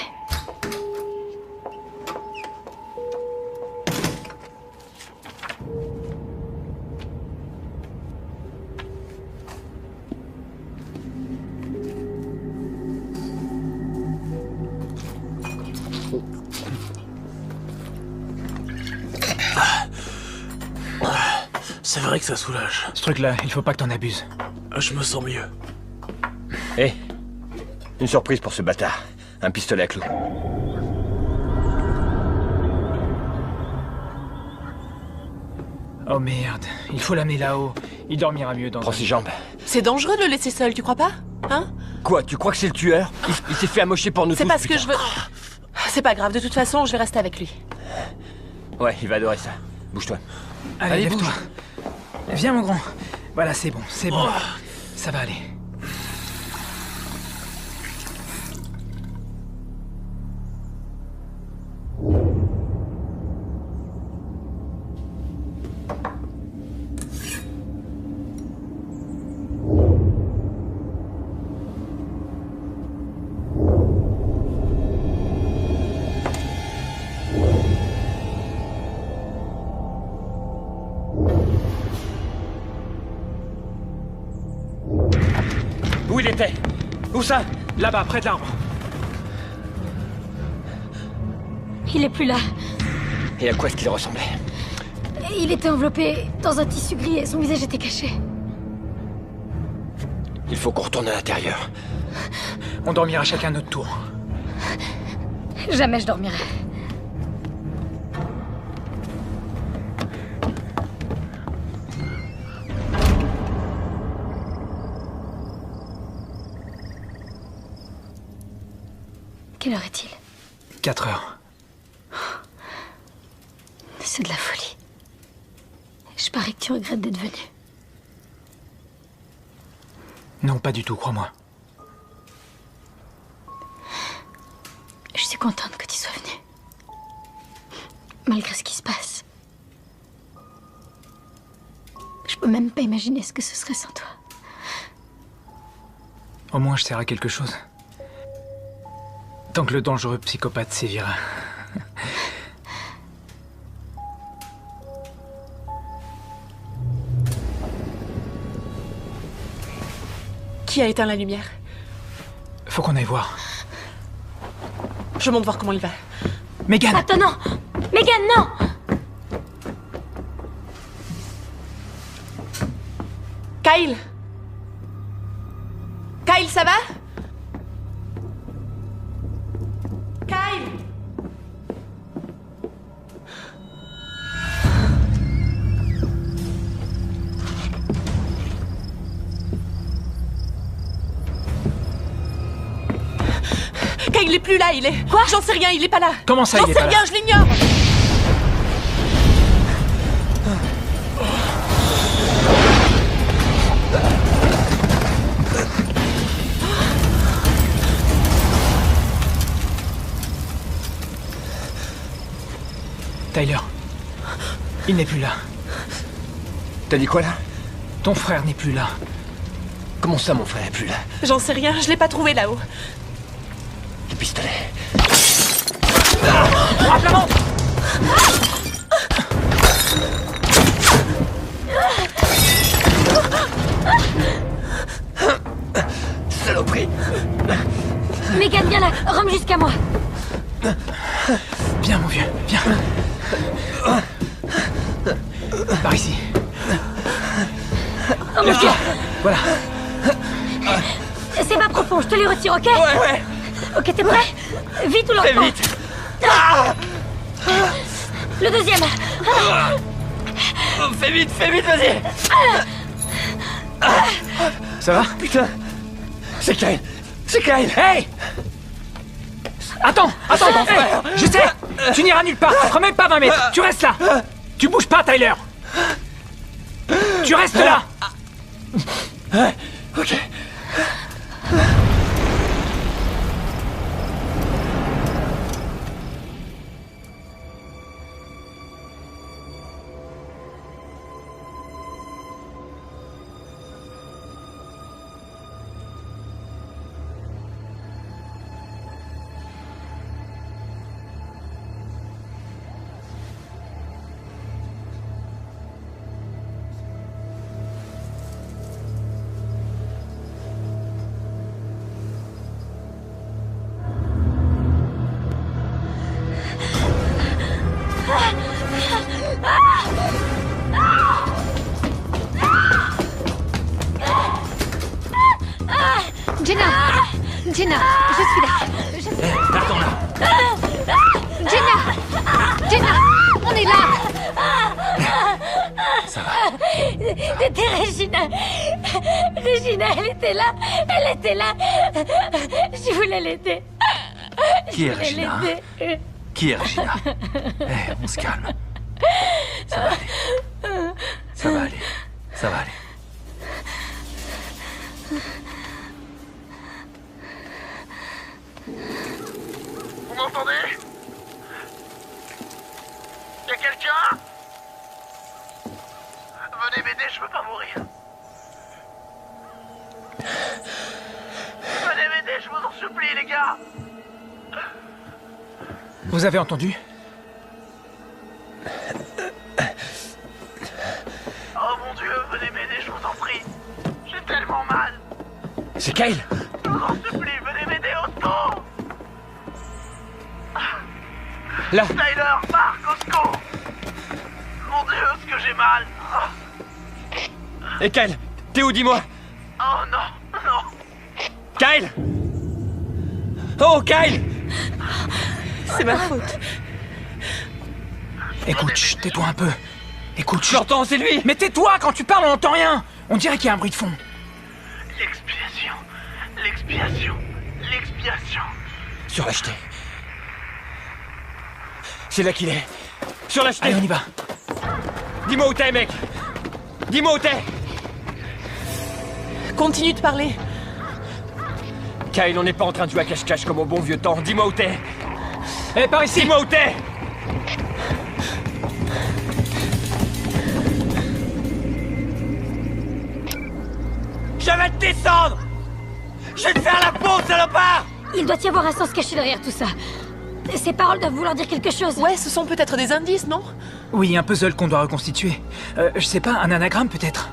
[SPEAKER 8] C'est vrai que ça soulage.
[SPEAKER 1] Ce truc-là, il faut pas que t'en abuses.
[SPEAKER 8] Je me sens mieux.
[SPEAKER 7] Hé, une surprise pour ce bâtard. Un pistolet à clous.
[SPEAKER 1] Oh merde, il faut l'amener là-haut. Il dormira mieux dans...
[SPEAKER 7] Prends ses jambes.
[SPEAKER 5] C'est dangereux de le laisser seul, tu crois pas? Hein?
[SPEAKER 7] Quoi, tu crois que c'est le tueur? Il s'est fait amocher pour nous tous,
[SPEAKER 5] C'est parce que
[SPEAKER 7] putain.
[SPEAKER 5] je veux... C'est pas grave, de toute façon, je vais rester avec lui.
[SPEAKER 7] Ouais, il va adorer ça. Bouge-toi.
[SPEAKER 1] Allez,
[SPEAKER 7] bouge.
[SPEAKER 1] lève-toi. Viens, mon grand. Voilà, c'est bon, c'est bon. Ça va aller.
[SPEAKER 7] Où il était? Où ça?
[SPEAKER 1] Là-bas, près de l'arbre.
[SPEAKER 3] Il est plus là.
[SPEAKER 7] Et à quoi est-ce qu'il ressemblait?
[SPEAKER 3] Il était enveloppé dans un tissu gris et son visage était caché.
[SPEAKER 7] Il faut qu'on retourne à l'intérieur.
[SPEAKER 1] On dormira chacun notre tour.
[SPEAKER 3] Jamais je dormirai. Quelle heure est-il?
[SPEAKER 1] 4 heures.
[SPEAKER 3] C'est de la folie. Je parie que tu regrettes d'être venu.
[SPEAKER 1] Non, pas du tout, crois-moi.
[SPEAKER 3] Je suis contente que tu sois venu. Malgré ce qui se passe. Je peux même pas imaginer ce que ce serait sans toi.
[SPEAKER 1] Au moins, je sers à quelque chose. Tant que le dangereux psychopathe sévira.
[SPEAKER 5] Qui a éteint la lumière?
[SPEAKER 1] Faut qu'on aille voir.
[SPEAKER 5] Je monte voir comment il va.
[SPEAKER 1] Megan!
[SPEAKER 3] Attends, non! Megan, non!
[SPEAKER 5] Kyle? Kyle, ça va? Kyle? Kyle, il est plus là, il est... Quoi? J'en sais rien, il est pas là.
[SPEAKER 1] Comment ça, il est pas là?
[SPEAKER 5] J'en sais rien, je l'ignore.
[SPEAKER 1] Tyler. Il n'est plus là.
[SPEAKER 7] T'as dit quoi là?
[SPEAKER 1] Ton frère n'est plus là.
[SPEAKER 7] Comment ça, mon frère est plus là?
[SPEAKER 5] J'en sais rien, je l'ai pas trouvé là-haut.
[SPEAKER 7] Le pistolet.
[SPEAKER 1] Frappe la montre!
[SPEAKER 7] Saloperie!
[SPEAKER 3] Megan, viens là! Rome jusqu'à moi!
[SPEAKER 1] Viens, mon vieux, viens. Par ici.
[SPEAKER 3] Oh mon Dieu!
[SPEAKER 1] Voilà.
[SPEAKER 3] C'est pas profond, je te les retire, ok?
[SPEAKER 7] Ouais!
[SPEAKER 3] Ok, t'es prêt? Vite ou lentement?
[SPEAKER 7] Très vite!
[SPEAKER 3] Le deuxième!
[SPEAKER 7] Fais vite, vas-y!
[SPEAKER 1] Ça va?
[SPEAKER 7] Putain! C'est Kyle! C'est Kyle!
[SPEAKER 1] Hey! Attends! Hey, je sais! Tu n'iras nulle part! Feras même pas 20 mètres! Tu restes là! Tu bouges pas, Tyler! Tu restes là!
[SPEAKER 7] Ok.
[SPEAKER 4] Jenna, je suis là.
[SPEAKER 2] Attends là.
[SPEAKER 4] Jenna, on est là.
[SPEAKER 2] Ça va.
[SPEAKER 3] C'était Regina. Regina, elle était là. Elle était là. Je voulais l'aider.
[SPEAKER 2] Qui est
[SPEAKER 3] Je voulais
[SPEAKER 2] Regina?
[SPEAKER 3] l'aider.
[SPEAKER 2] Qui est Regina? On se calme. Ça va aller. Ça va aller. Ça va aller.
[SPEAKER 12] Vous m'entendez? Y'a quelqu'un? Venez m'aider, je veux pas mourir. Venez m'aider, je vous en supplie, les gars.
[SPEAKER 1] Vous avez entendu?
[SPEAKER 12] Oh mon Dieu, venez m'aider, je vous en prie. J'ai tellement mal.
[SPEAKER 7] C'est Kyle!
[SPEAKER 12] Je vous en supplie, venez m'aider au secours.
[SPEAKER 7] Là!
[SPEAKER 12] Tyler, Marc, au secours. Mon Dieu, ce que j'ai mal.
[SPEAKER 7] Et Kyle! T'es où, dis-moi?
[SPEAKER 12] Oh non, non.
[SPEAKER 7] Kyle! Oh, Kyle!
[SPEAKER 5] C'est ma faute.
[SPEAKER 1] Écoute, chut, tais-toi un peu. Écoute, chut.
[SPEAKER 7] J'entends, c'est lui!
[SPEAKER 1] Mais tais-toi, quand tu parles, on n'entend rien. On dirait qu'il y a un bruit de fond.
[SPEAKER 12] L'expiation. L'expiation. L'expiation.
[SPEAKER 7] Sur l'acheté. C'est là qu'il est. Sur l'acheté.
[SPEAKER 1] Allez, on y va.
[SPEAKER 7] Dis-moi où t'es, mec! Dis-moi où t'es!
[SPEAKER 5] Continue de parler.
[SPEAKER 7] Kyle, on n'est pas en train de jouer à cache-cache comme au bon vieux temps. Dis-moi où t'es!
[SPEAKER 1] Eh, par ici.
[SPEAKER 7] Dis-moi où t'es! Je vais te descendre! Je vais te faire la peau, salopard!
[SPEAKER 3] Il doit y avoir un sens caché derrière tout ça. Ces paroles doivent vouloir dire quelque chose.
[SPEAKER 5] Ouais, ce sont peut-être des indices, non?
[SPEAKER 1] Oui, un puzzle qu'on doit reconstituer. Je sais pas, un anagramme peut-être.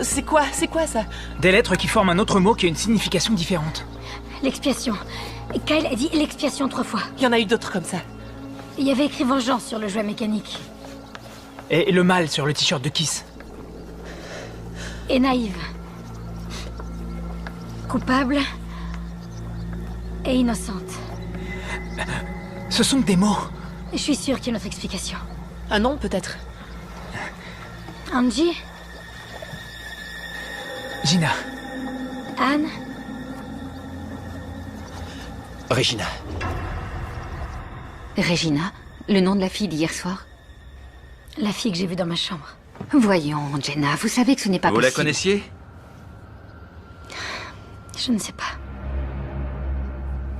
[SPEAKER 5] C'est quoi ça?
[SPEAKER 1] Des lettres qui forment un autre mot qui a une signification différente.
[SPEAKER 3] L'expiation. Kyle a dit l'expiation 3 fois.
[SPEAKER 5] Il y en a eu d'autres comme ça.
[SPEAKER 3] Il y avait écrit vengeance sur le jouet mécanique.
[SPEAKER 1] Et le mal sur le t-shirt de Kiss.
[SPEAKER 3] Et naïve. Coupable. Et innocente.
[SPEAKER 1] Ce sont des mots.
[SPEAKER 3] Je suis sûre qu'il y a une autre explication.
[SPEAKER 5] Un nom, peut-être.
[SPEAKER 3] Angie?
[SPEAKER 1] Gina.
[SPEAKER 3] Anne?
[SPEAKER 7] Regina.
[SPEAKER 4] Regina, le nom de la fille d'hier soir?
[SPEAKER 3] La fille que j'ai vue dans ma chambre.
[SPEAKER 4] Voyons, Jenna, vous savez que ce n'est pas
[SPEAKER 2] Vous
[SPEAKER 4] possible.
[SPEAKER 2] la connaissiez?
[SPEAKER 3] Je ne sais pas.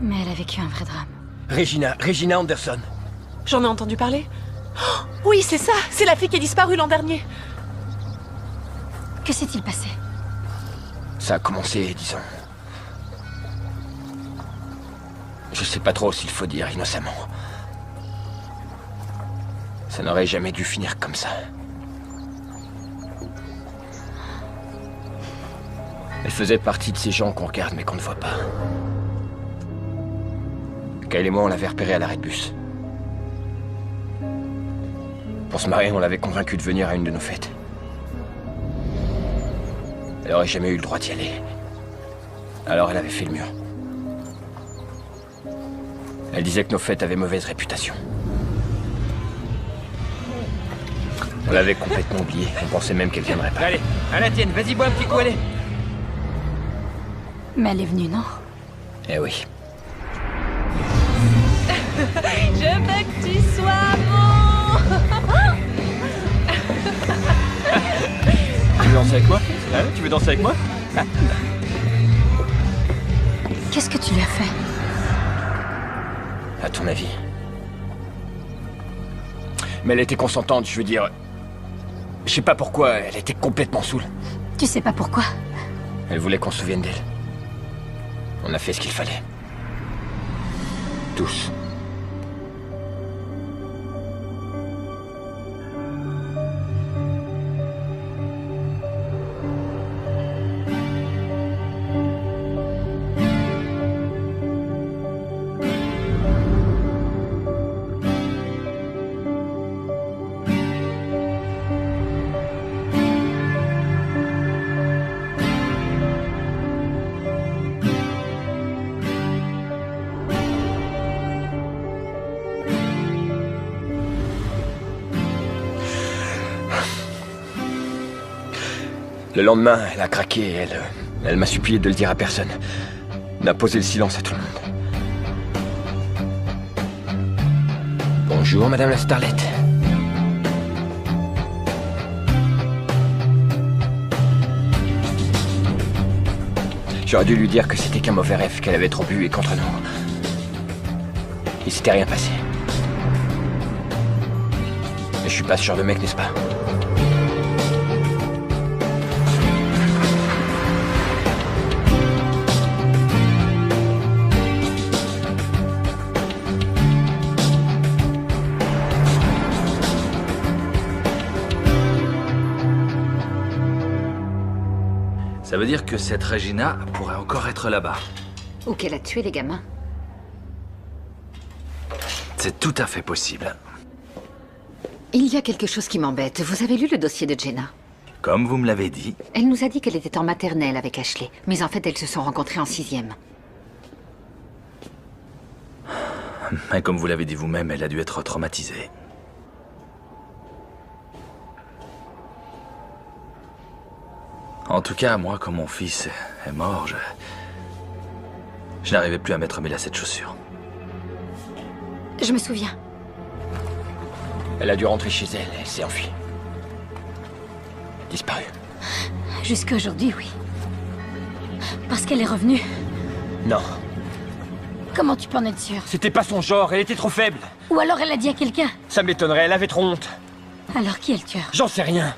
[SPEAKER 3] Mais elle a vécu un vrai drame.
[SPEAKER 7] Regina Anderson.
[SPEAKER 5] J'en ai entendu parler. Oh, oui, c'est ça. C'est la fille qui a disparu l'an dernier.
[SPEAKER 3] Que s'est-il passé?
[SPEAKER 7] Ça a commencé, disons... Je sais pas trop s'il faut dire innocemment. Ça n'aurait jamais dû finir comme ça. Elle faisait partie de ces gens qu'on regarde mais qu'on ne voit pas. Kyle et moi, on l'avait repérée à l'arrêt de bus. Pour se marier, on l'avait convaincue de venir à une de nos fêtes. Elle aurait jamais eu le droit d'y aller. Alors elle avait fait le mur. Elle disait que nos fêtes avaient mauvaise réputation. On l'avait complètement oubliée. On pensait même qu'elle viendrait pas.
[SPEAKER 6] Allez, à la tienne, vas-y, bois un petit coup, allez.
[SPEAKER 3] Mais elle est venue, non?
[SPEAKER 7] Eh oui.
[SPEAKER 5] Je veux que tu sois mon...
[SPEAKER 7] Tu veux danser avec moi? Hein? Tu veux danser avec moi?
[SPEAKER 3] Qu'est-ce que tu lui as fait?
[SPEAKER 7] À ton avis? Mais elle était consentante, je veux dire... Je sais pas pourquoi, elle était complètement saoule.
[SPEAKER 3] Tu sais pas pourquoi?
[SPEAKER 7] Elle voulait qu'on se souvienne d'elle. On a fait ce qu'il fallait. Tous. Le lendemain, elle a craqué et elle m'a supplié de le dire à personne. D'imposer le silence à tout le monde. Bonjour, Madame la Starlette. J'aurais dû lui dire que c'était qu'un mauvais rêve, qu'elle avait trop bu et contre nous. Il s'était rien passé. Mais je suis pas ce genre de mec, n'est-ce pas?
[SPEAKER 2] Ça veut dire que cette Regina pourrait encore être là-bas.
[SPEAKER 4] Ou qu'elle a tué les gamins.
[SPEAKER 2] C'est tout à fait possible.
[SPEAKER 4] Il y a quelque chose qui m'embête. Vous avez lu le dossier de Jenna?
[SPEAKER 2] Comme vous me l'avez dit.
[SPEAKER 4] Elle nous a dit qu'elle était en maternelle avec Ashley. Mais en fait, elles se sont rencontrées en 6e.
[SPEAKER 2] Mais comme vous l'avez dit vous-même, elle a dû être traumatisée. En tout cas, moi, quand mon fils est mort, je n'arrivais plus à mettre mes lacets de chaussures.
[SPEAKER 3] Je me souviens.
[SPEAKER 7] Elle a dû rentrer chez elle, elle s'est enfuie. Disparue.
[SPEAKER 3] Jusqu'à aujourd'hui, oui. Parce qu'elle est revenue.
[SPEAKER 7] Non.
[SPEAKER 3] Comment tu peux en être sûr?
[SPEAKER 7] C'était pas son genre, elle était trop faible.
[SPEAKER 3] Ou alors elle l'a dit à quelqu'un.
[SPEAKER 7] Ça m'étonnerait, elle avait trop honte.
[SPEAKER 3] Alors qui est le tueur?
[SPEAKER 7] J'en sais rien.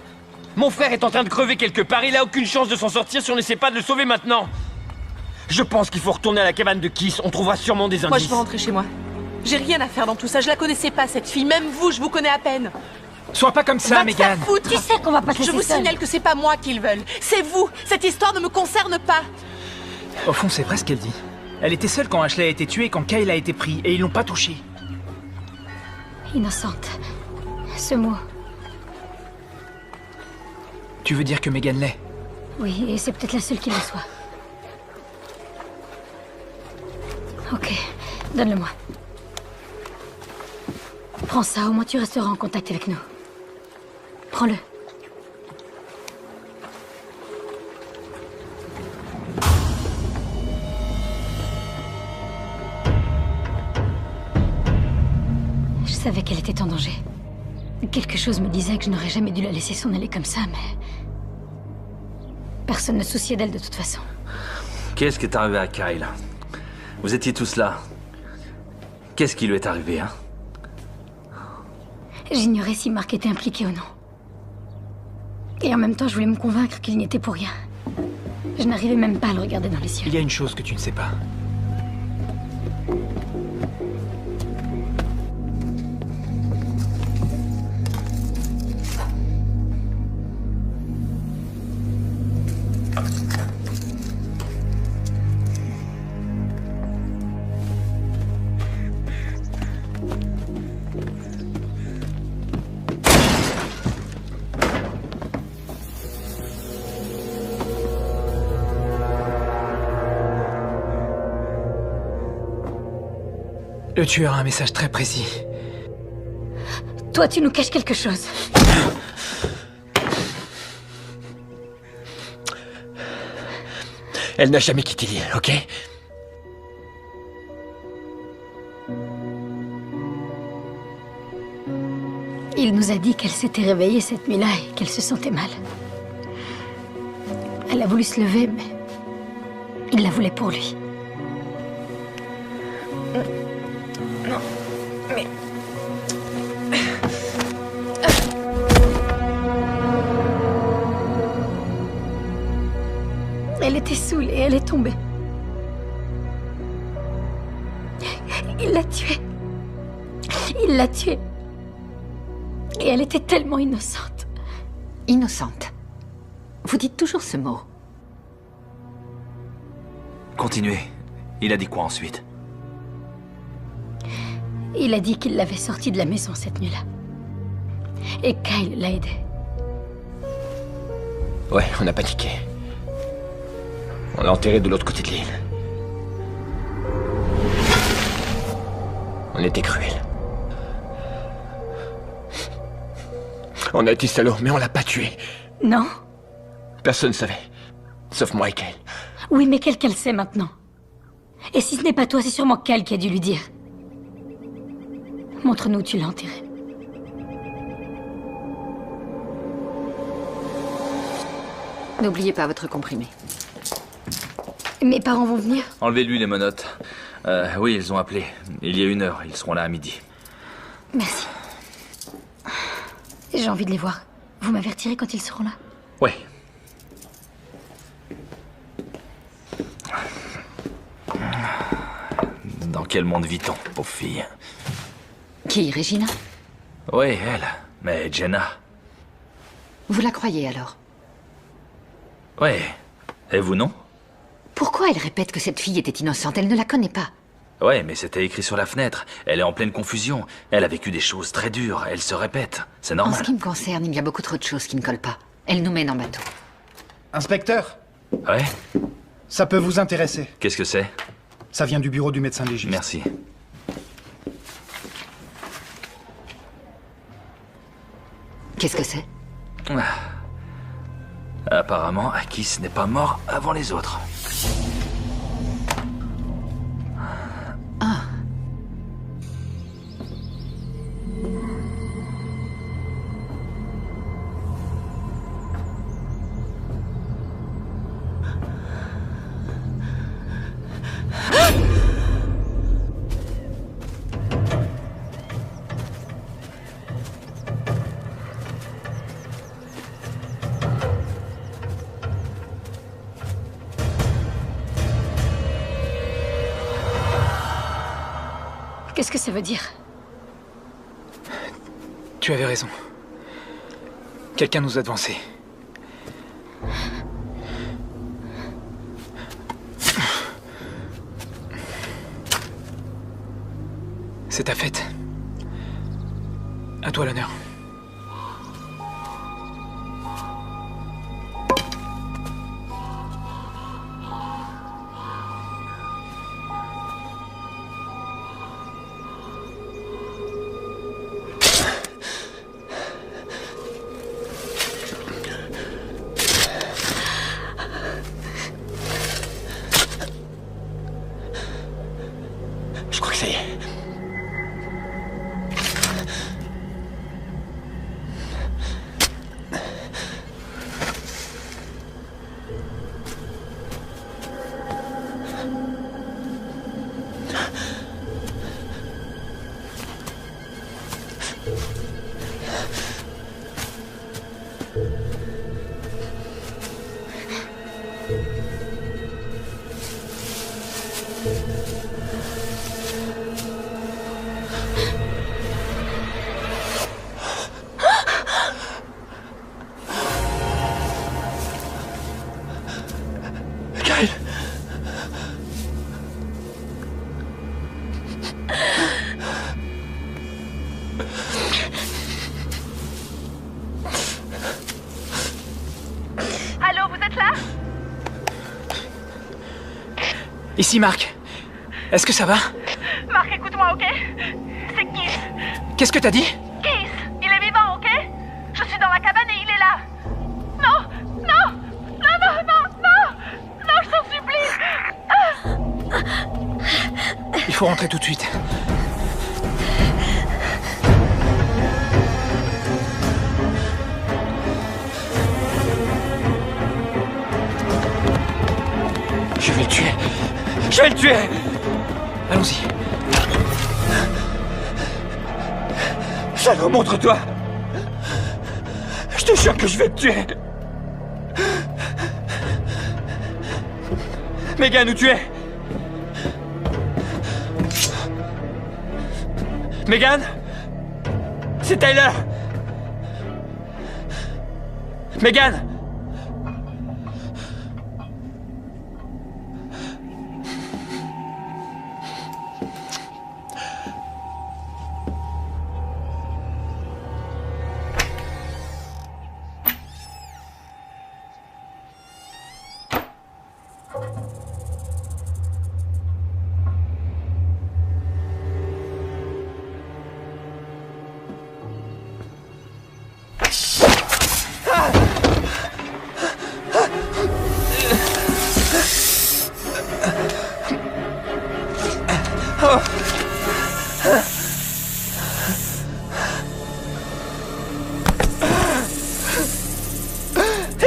[SPEAKER 7] Mon frère est en train de crever quelque part, il a aucune chance de s'en sortir si on n'essaie pas de le sauver maintenant. Je pense qu'il faut retourner à la cabane de Kiss, on trouvera sûrement des indices.
[SPEAKER 5] Moi, je veux rentrer chez moi. J'ai rien à faire dans tout ça, je la connaissais pas, cette fille. Même vous, je vous connais à peine.
[SPEAKER 1] Sois pas comme ça, Megan.
[SPEAKER 3] Tu sais qu'on va pas te laisser
[SPEAKER 5] Je vous
[SPEAKER 3] seule.
[SPEAKER 5] signale que c'est pas moi qu'ils veulent. C'est vous. Cette histoire ne me concerne pas.
[SPEAKER 1] Au fond, c'est vrai ce qu'elle dit. Elle était seule quand Ashley a été tuée et quand Kyle a été pris, et ils l'ont pas touchée.
[SPEAKER 3] Innocente. Ce mot.
[SPEAKER 1] Tu veux dire que Megan l'est?
[SPEAKER 3] Oui, et c'est peut-être la seule qui le soit. Ok, donne-le-moi. Prends ça, au moins tu resteras en contact avec nous. Prends-le. Je savais qu'elle était en danger. Quelque chose me disait que je n'aurais jamais dû la laisser s'en aller comme ça, mais... Personne ne se souciait d'elle de toute façon.
[SPEAKER 2] Qu'est-ce qui est arrivé à Kyle? Vous étiez tous là. Qu'est-ce qui lui est arrivé, hein?
[SPEAKER 3] J'ignorais si Mark était impliqué ou non. Et en même temps, je voulais me convaincre qu'il n'y était pour rien. Je n'arrivais même pas à le regarder dans les yeux.
[SPEAKER 1] Il y a une chose que tu ne sais pas. Le tueur a un message très précis.
[SPEAKER 3] Toi, tu nous caches quelque chose.
[SPEAKER 7] Elle n'a jamais quitté l'île, ok?
[SPEAKER 3] Il nous a dit qu'elle s'était réveillée cette nuit-là et qu'elle se sentait mal. Elle a voulu se lever, mais... il la voulait pour lui. Non, mais... Elle était saoule et elle est tombée. Il l'a tuée. Il l'a tuée. Et elle était tellement innocente.
[SPEAKER 4] Innocente. Vous dites toujours ce mot.
[SPEAKER 2] Continuez. Il a dit quoi ensuite?
[SPEAKER 3] Il a dit qu'il l'avait sortie de la maison cette nuit-là. Et Kyle l'a aidé.
[SPEAKER 7] Ouais, on a paniqué. On l'a enterré de l'autre côté de l'île. On était cruels. On a été salauds, mais on l'a pas tué.
[SPEAKER 3] Non.
[SPEAKER 7] Personne ne savait. Sauf moi et Kyle.
[SPEAKER 3] Oui, mais quelqu'un le sait maintenant. Et si ce n'est pas toi, c'est sûrement Kyle qui a dû lui dire. Montre-nous où tu l'as enterré.
[SPEAKER 4] N'oubliez pas votre comprimé.
[SPEAKER 3] Mes parents vont venir?
[SPEAKER 2] Enlevez-lui les menottes. Oui, ils ont appelé. Il y a 1 heure. Ils seront là à midi.
[SPEAKER 3] Merci. J'ai envie de les voir. Vous m'avertirez quand ils seront là?
[SPEAKER 2] Ouais. Dans quel monde vit-on, pauvre fille?
[SPEAKER 4] Qui, Regina?
[SPEAKER 2] Oui, elle. Mais Jenna.
[SPEAKER 4] Vous la croyez alors?
[SPEAKER 2] Ouais. Et vous, non?
[SPEAKER 4] Pourquoi elle répète que cette fille était innocente? Elle ne la connaît pas.
[SPEAKER 2] Ouais, mais c'était écrit sur la fenêtre. Elle est en pleine confusion. Elle a vécu des choses très dures. Elle se répète. C'est
[SPEAKER 4] En
[SPEAKER 2] normal.
[SPEAKER 4] ce qui me concerne, il y a beaucoup trop de choses qui ne collent pas. Elle nous mène en bateau.
[SPEAKER 13] Inspecteur,
[SPEAKER 2] Ouais?
[SPEAKER 13] ça peut vous intéresser.
[SPEAKER 2] Qu'est-ce que c'est?
[SPEAKER 13] Ça vient du bureau du médecin légiste.
[SPEAKER 2] Merci.
[SPEAKER 4] Qu'est-ce que c'est?
[SPEAKER 2] Apparemment, Akis n'est pas mort avant les autres.
[SPEAKER 4] Ah.
[SPEAKER 3] Qu'est-ce que ça veut dire?
[SPEAKER 1] Tu avais raison. Quelqu'un nous a devancés. C'est ta fête. À toi l'honneur.
[SPEAKER 7] Je crois que ça y est. Kyle.
[SPEAKER 11] Allô, vous êtes là?
[SPEAKER 1] Ici, Marc. Est-ce que ça va?
[SPEAKER 11] Marc, écoute-moi, ok? C'est Keith.
[SPEAKER 1] Qu'est-ce que t'as dit?
[SPEAKER 11] Keith, il est vivant, ok? Je suis dans la cabane et il est là. Non, non, non, non, non, non, non, je t'en supplie.
[SPEAKER 1] Il faut rentrer tout de suite.
[SPEAKER 7] Je vais le tuer. Je vais le tuer.
[SPEAKER 1] Allons-y.
[SPEAKER 7] Salaud, montre-toi. Je te jure que je vais te tuer. Megan, où tu es? Megan? C'est Tyler. Megan?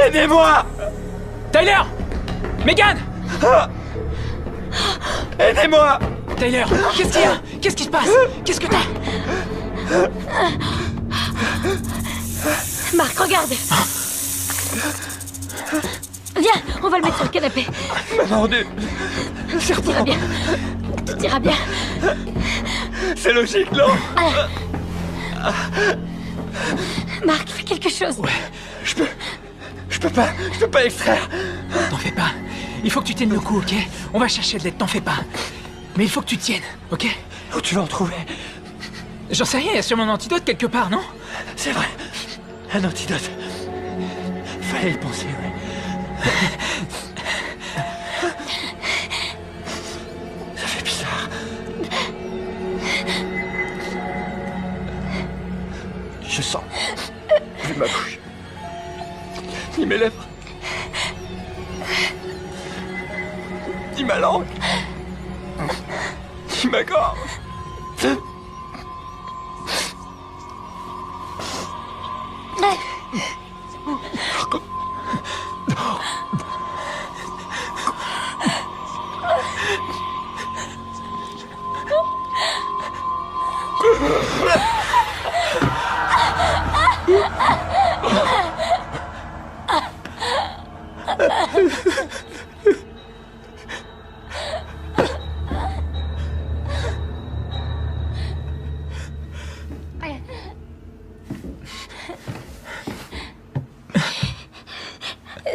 [SPEAKER 6] Aidez-moi!
[SPEAKER 1] Tyler! Megan!
[SPEAKER 6] Aidez-moi!
[SPEAKER 1] Tyler, qu'est-ce qu'il y a? Qu'est-ce qui se passe? Qu'est-ce que t'as?
[SPEAKER 3] Marc, regarde. Viens, on va le mettre sur le canapé.
[SPEAKER 6] Il m'a mordu. Le
[SPEAKER 3] Tout ira
[SPEAKER 6] serpent.
[SPEAKER 3] bien. Tout ira bien.
[SPEAKER 6] C'est logique, non?
[SPEAKER 3] Marc, fais quelque chose.
[SPEAKER 1] Ouais.
[SPEAKER 6] Je peux pas extraire.
[SPEAKER 1] T'en fais pas. Il faut que tu tiennes le coup, ok? On va chercher de l'aide, t'en fais pas. Mais il faut que tu tiennes, ok?
[SPEAKER 6] Où tu vas en trouver?
[SPEAKER 1] J'en sais rien, il y a sûrement un antidote quelque part, non?
[SPEAKER 6] C'est vrai. Un antidote. Fallait y penser, ouais. Ça fait bizarre. Je sens plus ma bouche, ni mes lèvres, ni ma langue, ni ma gorge.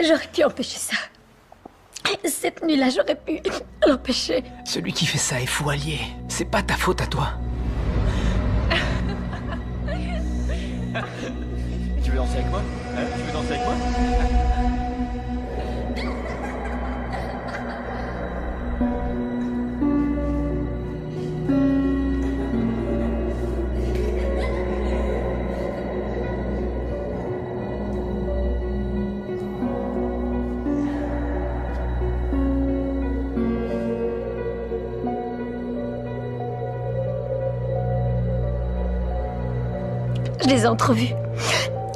[SPEAKER 3] J'aurais pu empêcher ça. Cette nuit-là, j'aurais pu l'empêcher.
[SPEAKER 1] Celui qui fait ça est fou allié. C'est pas ta faute à toi.
[SPEAKER 6] Tu veux danser avec moi? Tu veux danser avec moi?
[SPEAKER 3] Je les ai entrevus.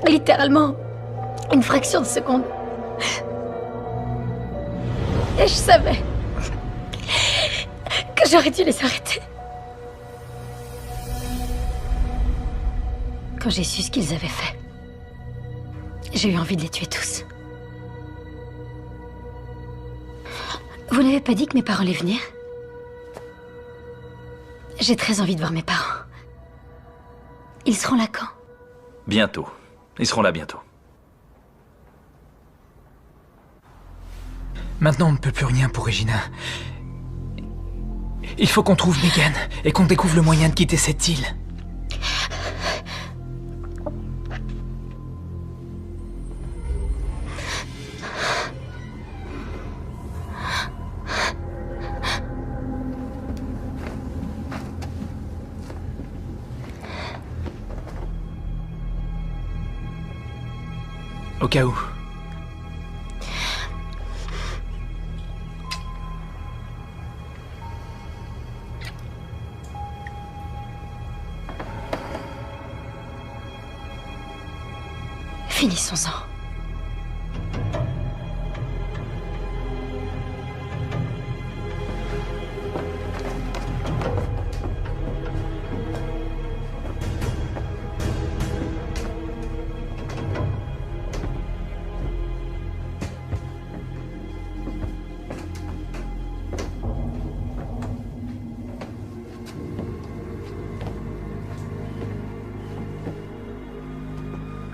[SPEAKER 3] Littéralement, une fraction de seconde. Et je savais que j'aurais dû les arrêter. Quand j'ai su ce qu'ils avaient fait, j'ai eu envie de les tuer tous. Vous n'avez pas dit que mes parents allaient venir? J'ai très envie de voir mes parents. Ils seront là quand?
[SPEAKER 2] Bientôt. Ils seront là bientôt.
[SPEAKER 1] Maintenant, on ne peut plus rien pour Regina. Il faut qu'on trouve Megan et qu'on découvre le moyen de quitter cette île. Au cas où.
[SPEAKER 3] Finissons-en.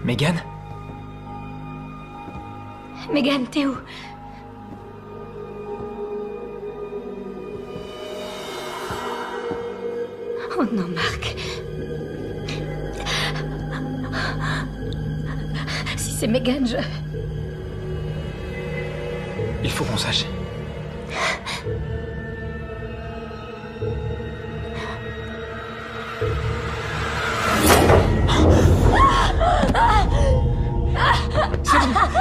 [SPEAKER 1] Megan?
[SPEAKER 3] Megan, t'es où? Oh non, Marc. Si c'est Megan, je...
[SPEAKER 1] Il faut qu'on sache.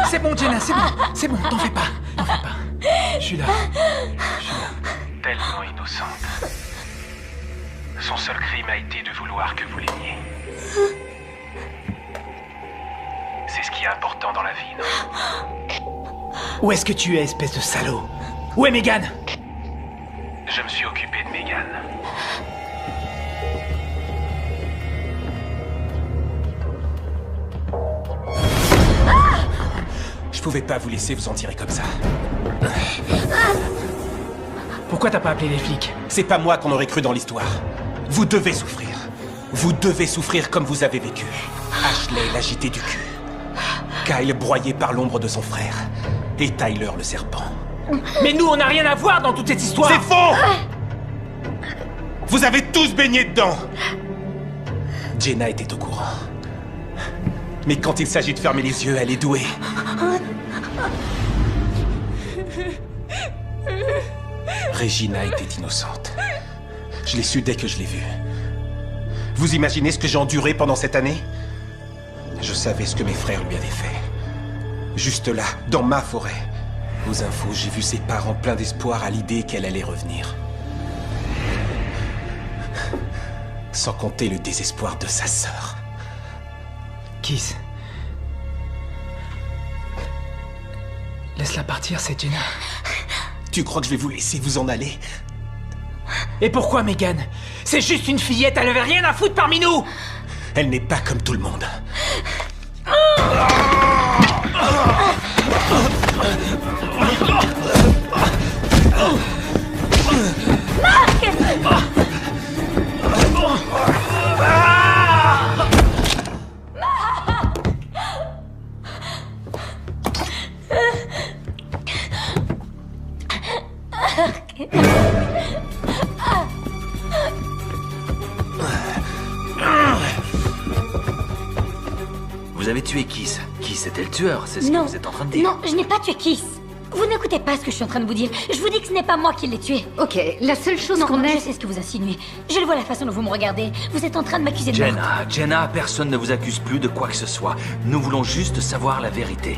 [SPEAKER 1] C'est bon, Jenna, c'est bon, t'en fais pas. Je suis là.
[SPEAKER 12] Tellement innocente. son seul crime a été de vouloir que vous l'aimiez. C'est ce qui est important dans la vie, non?
[SPEAKER 1] Où est-ce que tu es, espèce de salaud? Où est Megan?
[SPEAKER 12] Je me suis occupé de Megan.
[SPEAKER 9] Je pouvais pas vous laisser vous en tirer comme ça.
[SPEAKER 1] Pourquoi t'as pas appelé les flics?
[SPEAKER 9] C'est pas moi qu'on aurait cru dans l'histoire. Vous devez souffrir. Vous devez souffrir comme vous avez vécu. Ashley l'agité du cul. Kyle broyé par l'ombre de son frère. Et Tyler le serpent.
[SPEAKER 1] Mais nous, on n'a rien à voir dans toute cette histoire!
[SPEAKER 9] C'est faux! Vous avez tous baigné dedans! Jenna était au courant. Mais quand il s'agit de fermer les yeux, elle est douée. Regina était innocente. Je l'ai su dès que je l'ai vue. Vous imaginez ce que j'ai enduré pendant cette année? Je savais ce que mes frères lui avaient fait. Juste là, dans ma forêt. Aux infos, j'ai vu ses parents pleins d'espoir à l'idée qu'elle allait revenir. Sans compter le désespoir de sa sœur.
[SPEAKER 1] Kiss. Laisse-la partir, c'est Jenna.
[SPEAKER 9] Tu crois que je vais vous laisser vous en aller?
[SPEAKER 1] Et pourquoi, Megan? C'est juste une fillette, elle avait rien à foutre parmi nous!
[SPEAKER 9] Elle n'est pas comme tout le monde.
[SPEAKER 2] Vous avez tué Kiss. Kiss était le tueur, c'est ce que
[SPEAKER 3] Non.
[SPEAKER 2] vous êtes en train de dire.
[SPEAKER 3] Non, je n'ai pas tué Kiss. Vous n'écoutez pas ce que je suis en train de vous dire. Je vous dis que ce n'est pas moi qui l'ai tué.
[SPEAKER 4] Ok, la seule chose
[SPEAKER 3] Non,
[SPEAKER 4] qu'on
[SPEAKER 3] je
[SPEAKER 4] ait...
[SPEAKER 3] sais ce que vous insinuez. Je le vois la façon dont vous me regardez. Vous êtes en train de m'accuser de meurtre.
[SPEAKER 2] Jenna, personne ne vous accuse plus de quoi que ce soit. Nous voulons juste savoir la vérité.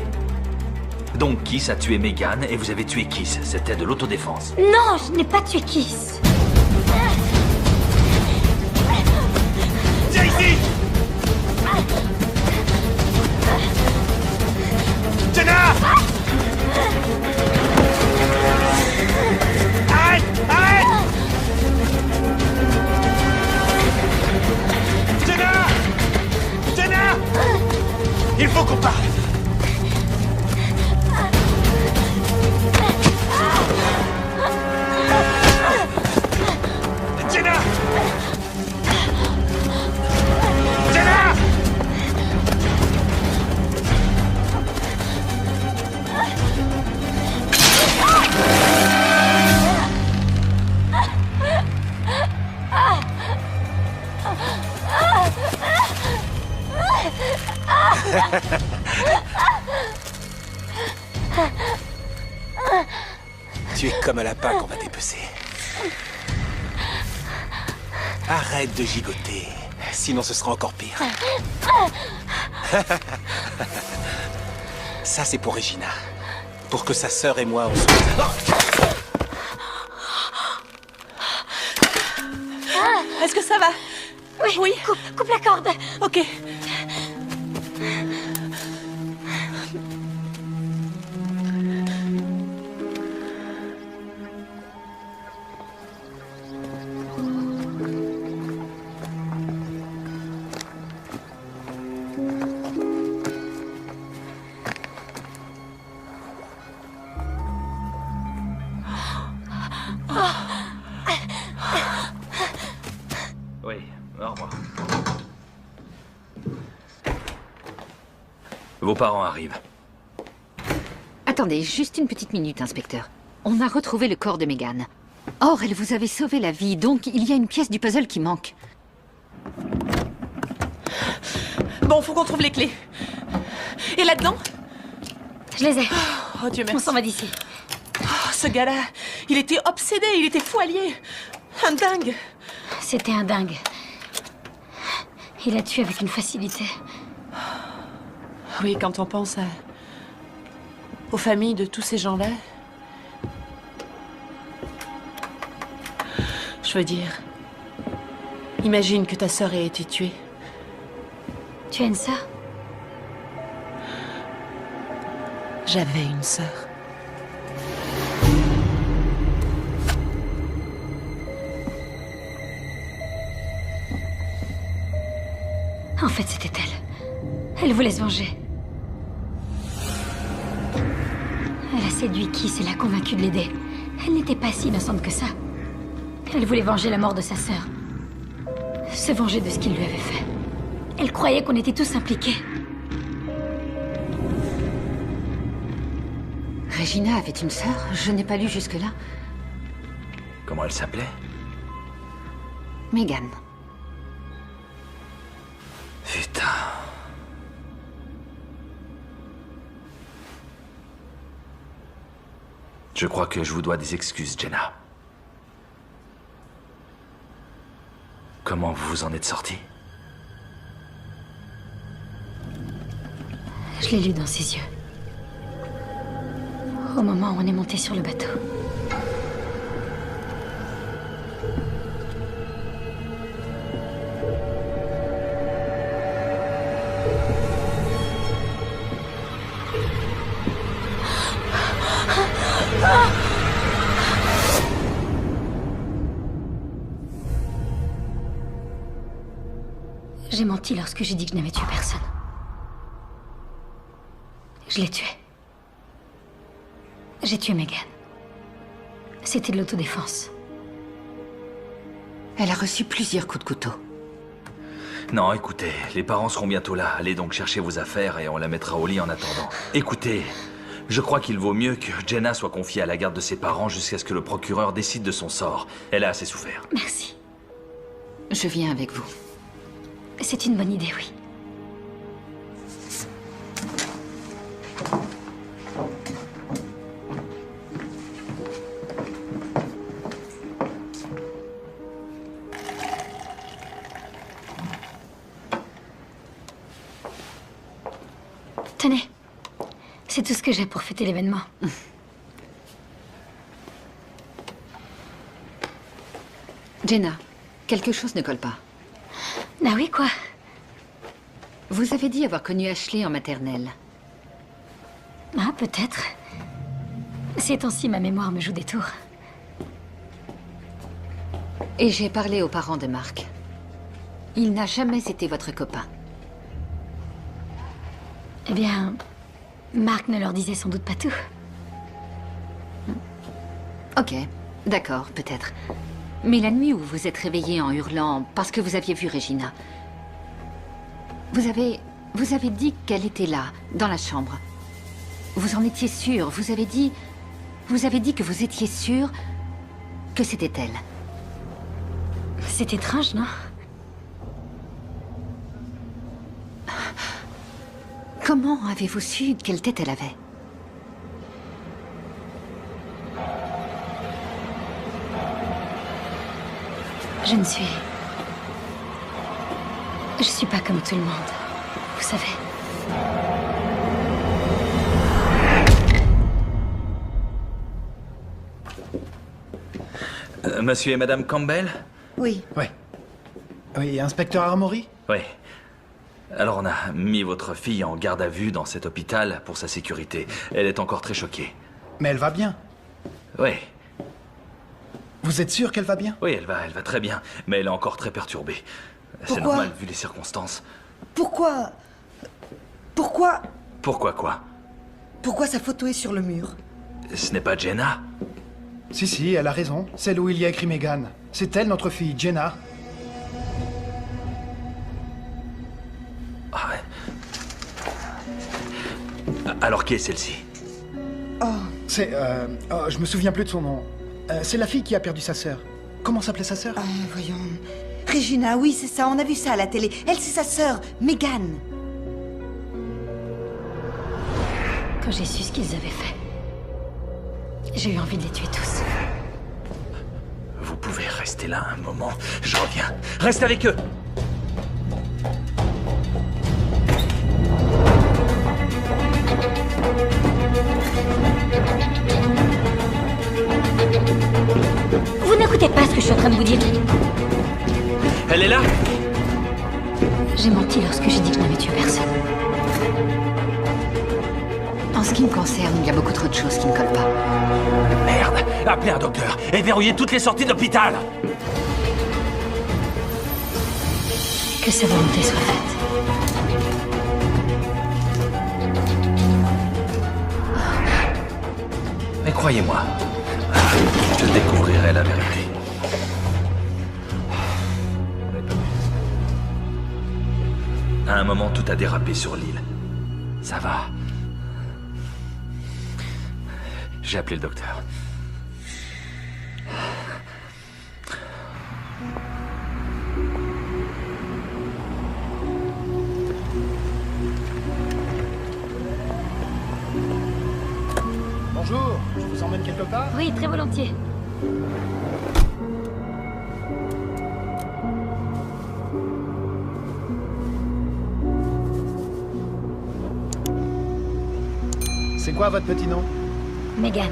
[SPEAKER 2] Donc Kiss a tué Megan et vous avez tué Kiss. C'était de l'autodéfense.
[SPEAKER 3] Non, je n'ai pas tué Kiss.
[SPEAKER 9] Viens ici! Jenna! Arrête! Arrête! Jenna! Jenna! Il faut qu'on parle! Jenna! Jenna! Tu es comme un lapin qu'on va dépecer. Arrête de gigoter, sinon ce sera encore pire. Ça, c'est pour Regina. Pour que sa sœur et moi, on soit...
[SPEAKER 5] Est-ce que ça va? Oui.
[SPEAKER 3] Coupe la corde.
[SPEAKER 5] Ok.
[SPEAKER 2] Oui, au revoir. Vos parents arrivent.
[SPEAKER 4] Attendez, juste une petite minute, inspecteur. On a retrouvé le corps de Megan. Or, elle vous avait sauvé la vie, donc il y a une pièce du puzzle qui manque.
[SPEAKER 5] Bon, faut qu'on trouve les clés. Et là-dedans?
[SPEAKER 3] Je les ai.
[SPEAKER 5] Oh Dieu merci.
[SPEAKER 3] On s'en va d'ici.
[SPEAKER 5] Oh, ce gars-là, il était obsédé, il était fou allié. Un dingue.
[SPEAKER 3] C'était un dingue. Il a tué avec une facilité.
[SPEAKER 5] Oui, quand on pense aux familles de tous ces gens-là. Je veux dire, Imagine que ta sœur ait été tuée.
[SPEAKER 3] Tu as une sœur?
[SPEAKER 5] J'avais une sœur.
[SPEAKER 3] En fait, c'était elle. Elle voulait se venger. Elle a séduit Kiss et l'a convaincu de l'aider. Elle n'était pas si innocente que ça. Elle voulait venger la mort de sa sœur. Se venger de ce qu'il lui avait fait. Elle croyait qu'on était tous impliqués.
[SPEAKER 4] Regina avait une sœur? Je n'ai pas lu jusque-là.
[SPEAKER 2] Comment elle s'appelait?
[SPEAKER 4] Megan.
[SPEAKER 2] Putain. Je crois que je vous dois des excuses, Jenna. Comment vous vous en êtes sortie?
[SPEAKER 3] Je l'ai lu dans ses yeux. Au moment où on est monté sur le bateau. J'ai menti lorsque j'ai dit que je n'avais tué personne. Je l'ai tué. J'ai tué Megan. C'était de l'autodéfense.
[SPEAKER 4] Elle a reçu plusieurs coups de couteau.
[SPEAKER 2] Non, écoutez, les parents seront bientôt là. Allez donc chercher vos affaires et on la mettra au lit en attendant. Écoutez, je crois qu'il vaut mieux que Jenna soit confiée à la garde de ses parents jusqu'à ce que le procureur décide de son sort. Elle a assez souffert.
[SPEAKER 3] Merci.
[SPEAKER 4] Je viens avec vous.
[SPEAKER 3] C'est une bonne idée, oui. Tenez, c'est tout ce que j'ai pour fêter l'événement.
[SPEAKER 4] Jenna, quelque chose ne colle pas.
[SPEAKER 3] Ah oui, quoi?
[SPEAKER 4] Vous avez dit avoir connu Ashley en maternelle.
[SPEAKER 3] Ah, peut-être. Ces temps-ci, ma mémoire me joue des tours.
[SPEAKER 4] Et j'ai parlé aux parents de Mark. Il n'a jamais été votre copain.
[SPEAKER 3] Eh bien, Mark ne leur disait sans doute pas tout.
[SPEAKER 4] Ok, d'accord, peut-être. Mais la nuit où vous vous êtes réveillé en hurlant parce que vous aviez vu Regina, vous avez dit qu'elle était là, dans la chambre. Vous en étiez sûr, vous avez dit que vous étiez sûr que c'était elle.
[SPEAKER 3] C'est étrange, non?
[SPEAKER 4] Comment avez-vous su quelle tête elle avait?
[SPEAKER 3] Je suis pas comme tout le monde, vous savez.
[SPEAKER 2] Monsieur et Madame Campbell?
[SPEAKER 10] Oui.
[SPEAKER 13] Ouais. Oui, inspecteur Armory?
[SPEAKER 2] Oui. Alors on a mis votre fille en garde à vue dans cet hôpital pour sa sécurité. Elle est encore très choquée.
[SPEAKER 13] Mais elle va bien.
[SPEAKER 2] Oui.
[SPEAKER 13] Vous êtes sûr qu'elle va bien?
[SPEAKER 2] Oui, elle va très bien, mais elle est encore très perturbée. C'est normal vu les circonstances.
[SPEAKER 10] Pourquoi
[SPEAKER 2] Pourquoi quoi?
[SPEAKER 10] Pourquoi sa photo est sur le mur?
[SPEAKER 2] Ce n'est pas Jenna?
[SPEAKER 13] Si, elle a raison. Celle où il y a écrit Megan. C'est elle, notre fille, Jenna.
[SPEAKER 2] Ah ouais. Alors qui est celle-ci?
[SPEAKER 13] C'est, je me souviens plus de son nom. C'est la fille qui a perdu sa sœur. Comment s'appelait sa sœur?
[SPEAKER 10] Voyons... Regina, oui, c'est ça, on a vu ça à la télé. Elle, c'est sa sœur, Megan.
[SPEAKER 3] Quand j'ai su ce qu'ils avaient fait, j'ai eu envie de les tuer tous.
[SPEAKER 2] Vous pouvez rester là un moment. Je reviens. Reste avec eux!
[SPEAKER 3] Vous n'écoutez pas ce que je suis en train de vous dire.
[SPEAKER 2] Elle est là?
[SPEAKER 3] J'ai menti lorsque j'ai dit que je n'avais tué personne.
[SPEAKER 4] En ce qui me concerne, il y a beaucoup trop de choses qui ne collent pas.
[SPEAKER 2] Merde! Appelez un docteur et verrouillez toutes les sorties d'hôpital!
[SPEAKER 3] Que sa volonté soit faite.
[SPEAKER 2] Mais croyez-moi, je découvrirai la vérité. À un moment, tout a dérapé sur l'île. Ça va. J'ai appelé le docteur.
[SPEAKER 13] Bonjour, je vous emmène quelque part?
[SPEAKER 3] Oui, très volontiers.
[SPEAKER 13] C'est quoi votre petit nom?
[SPEAKER 3] Megan.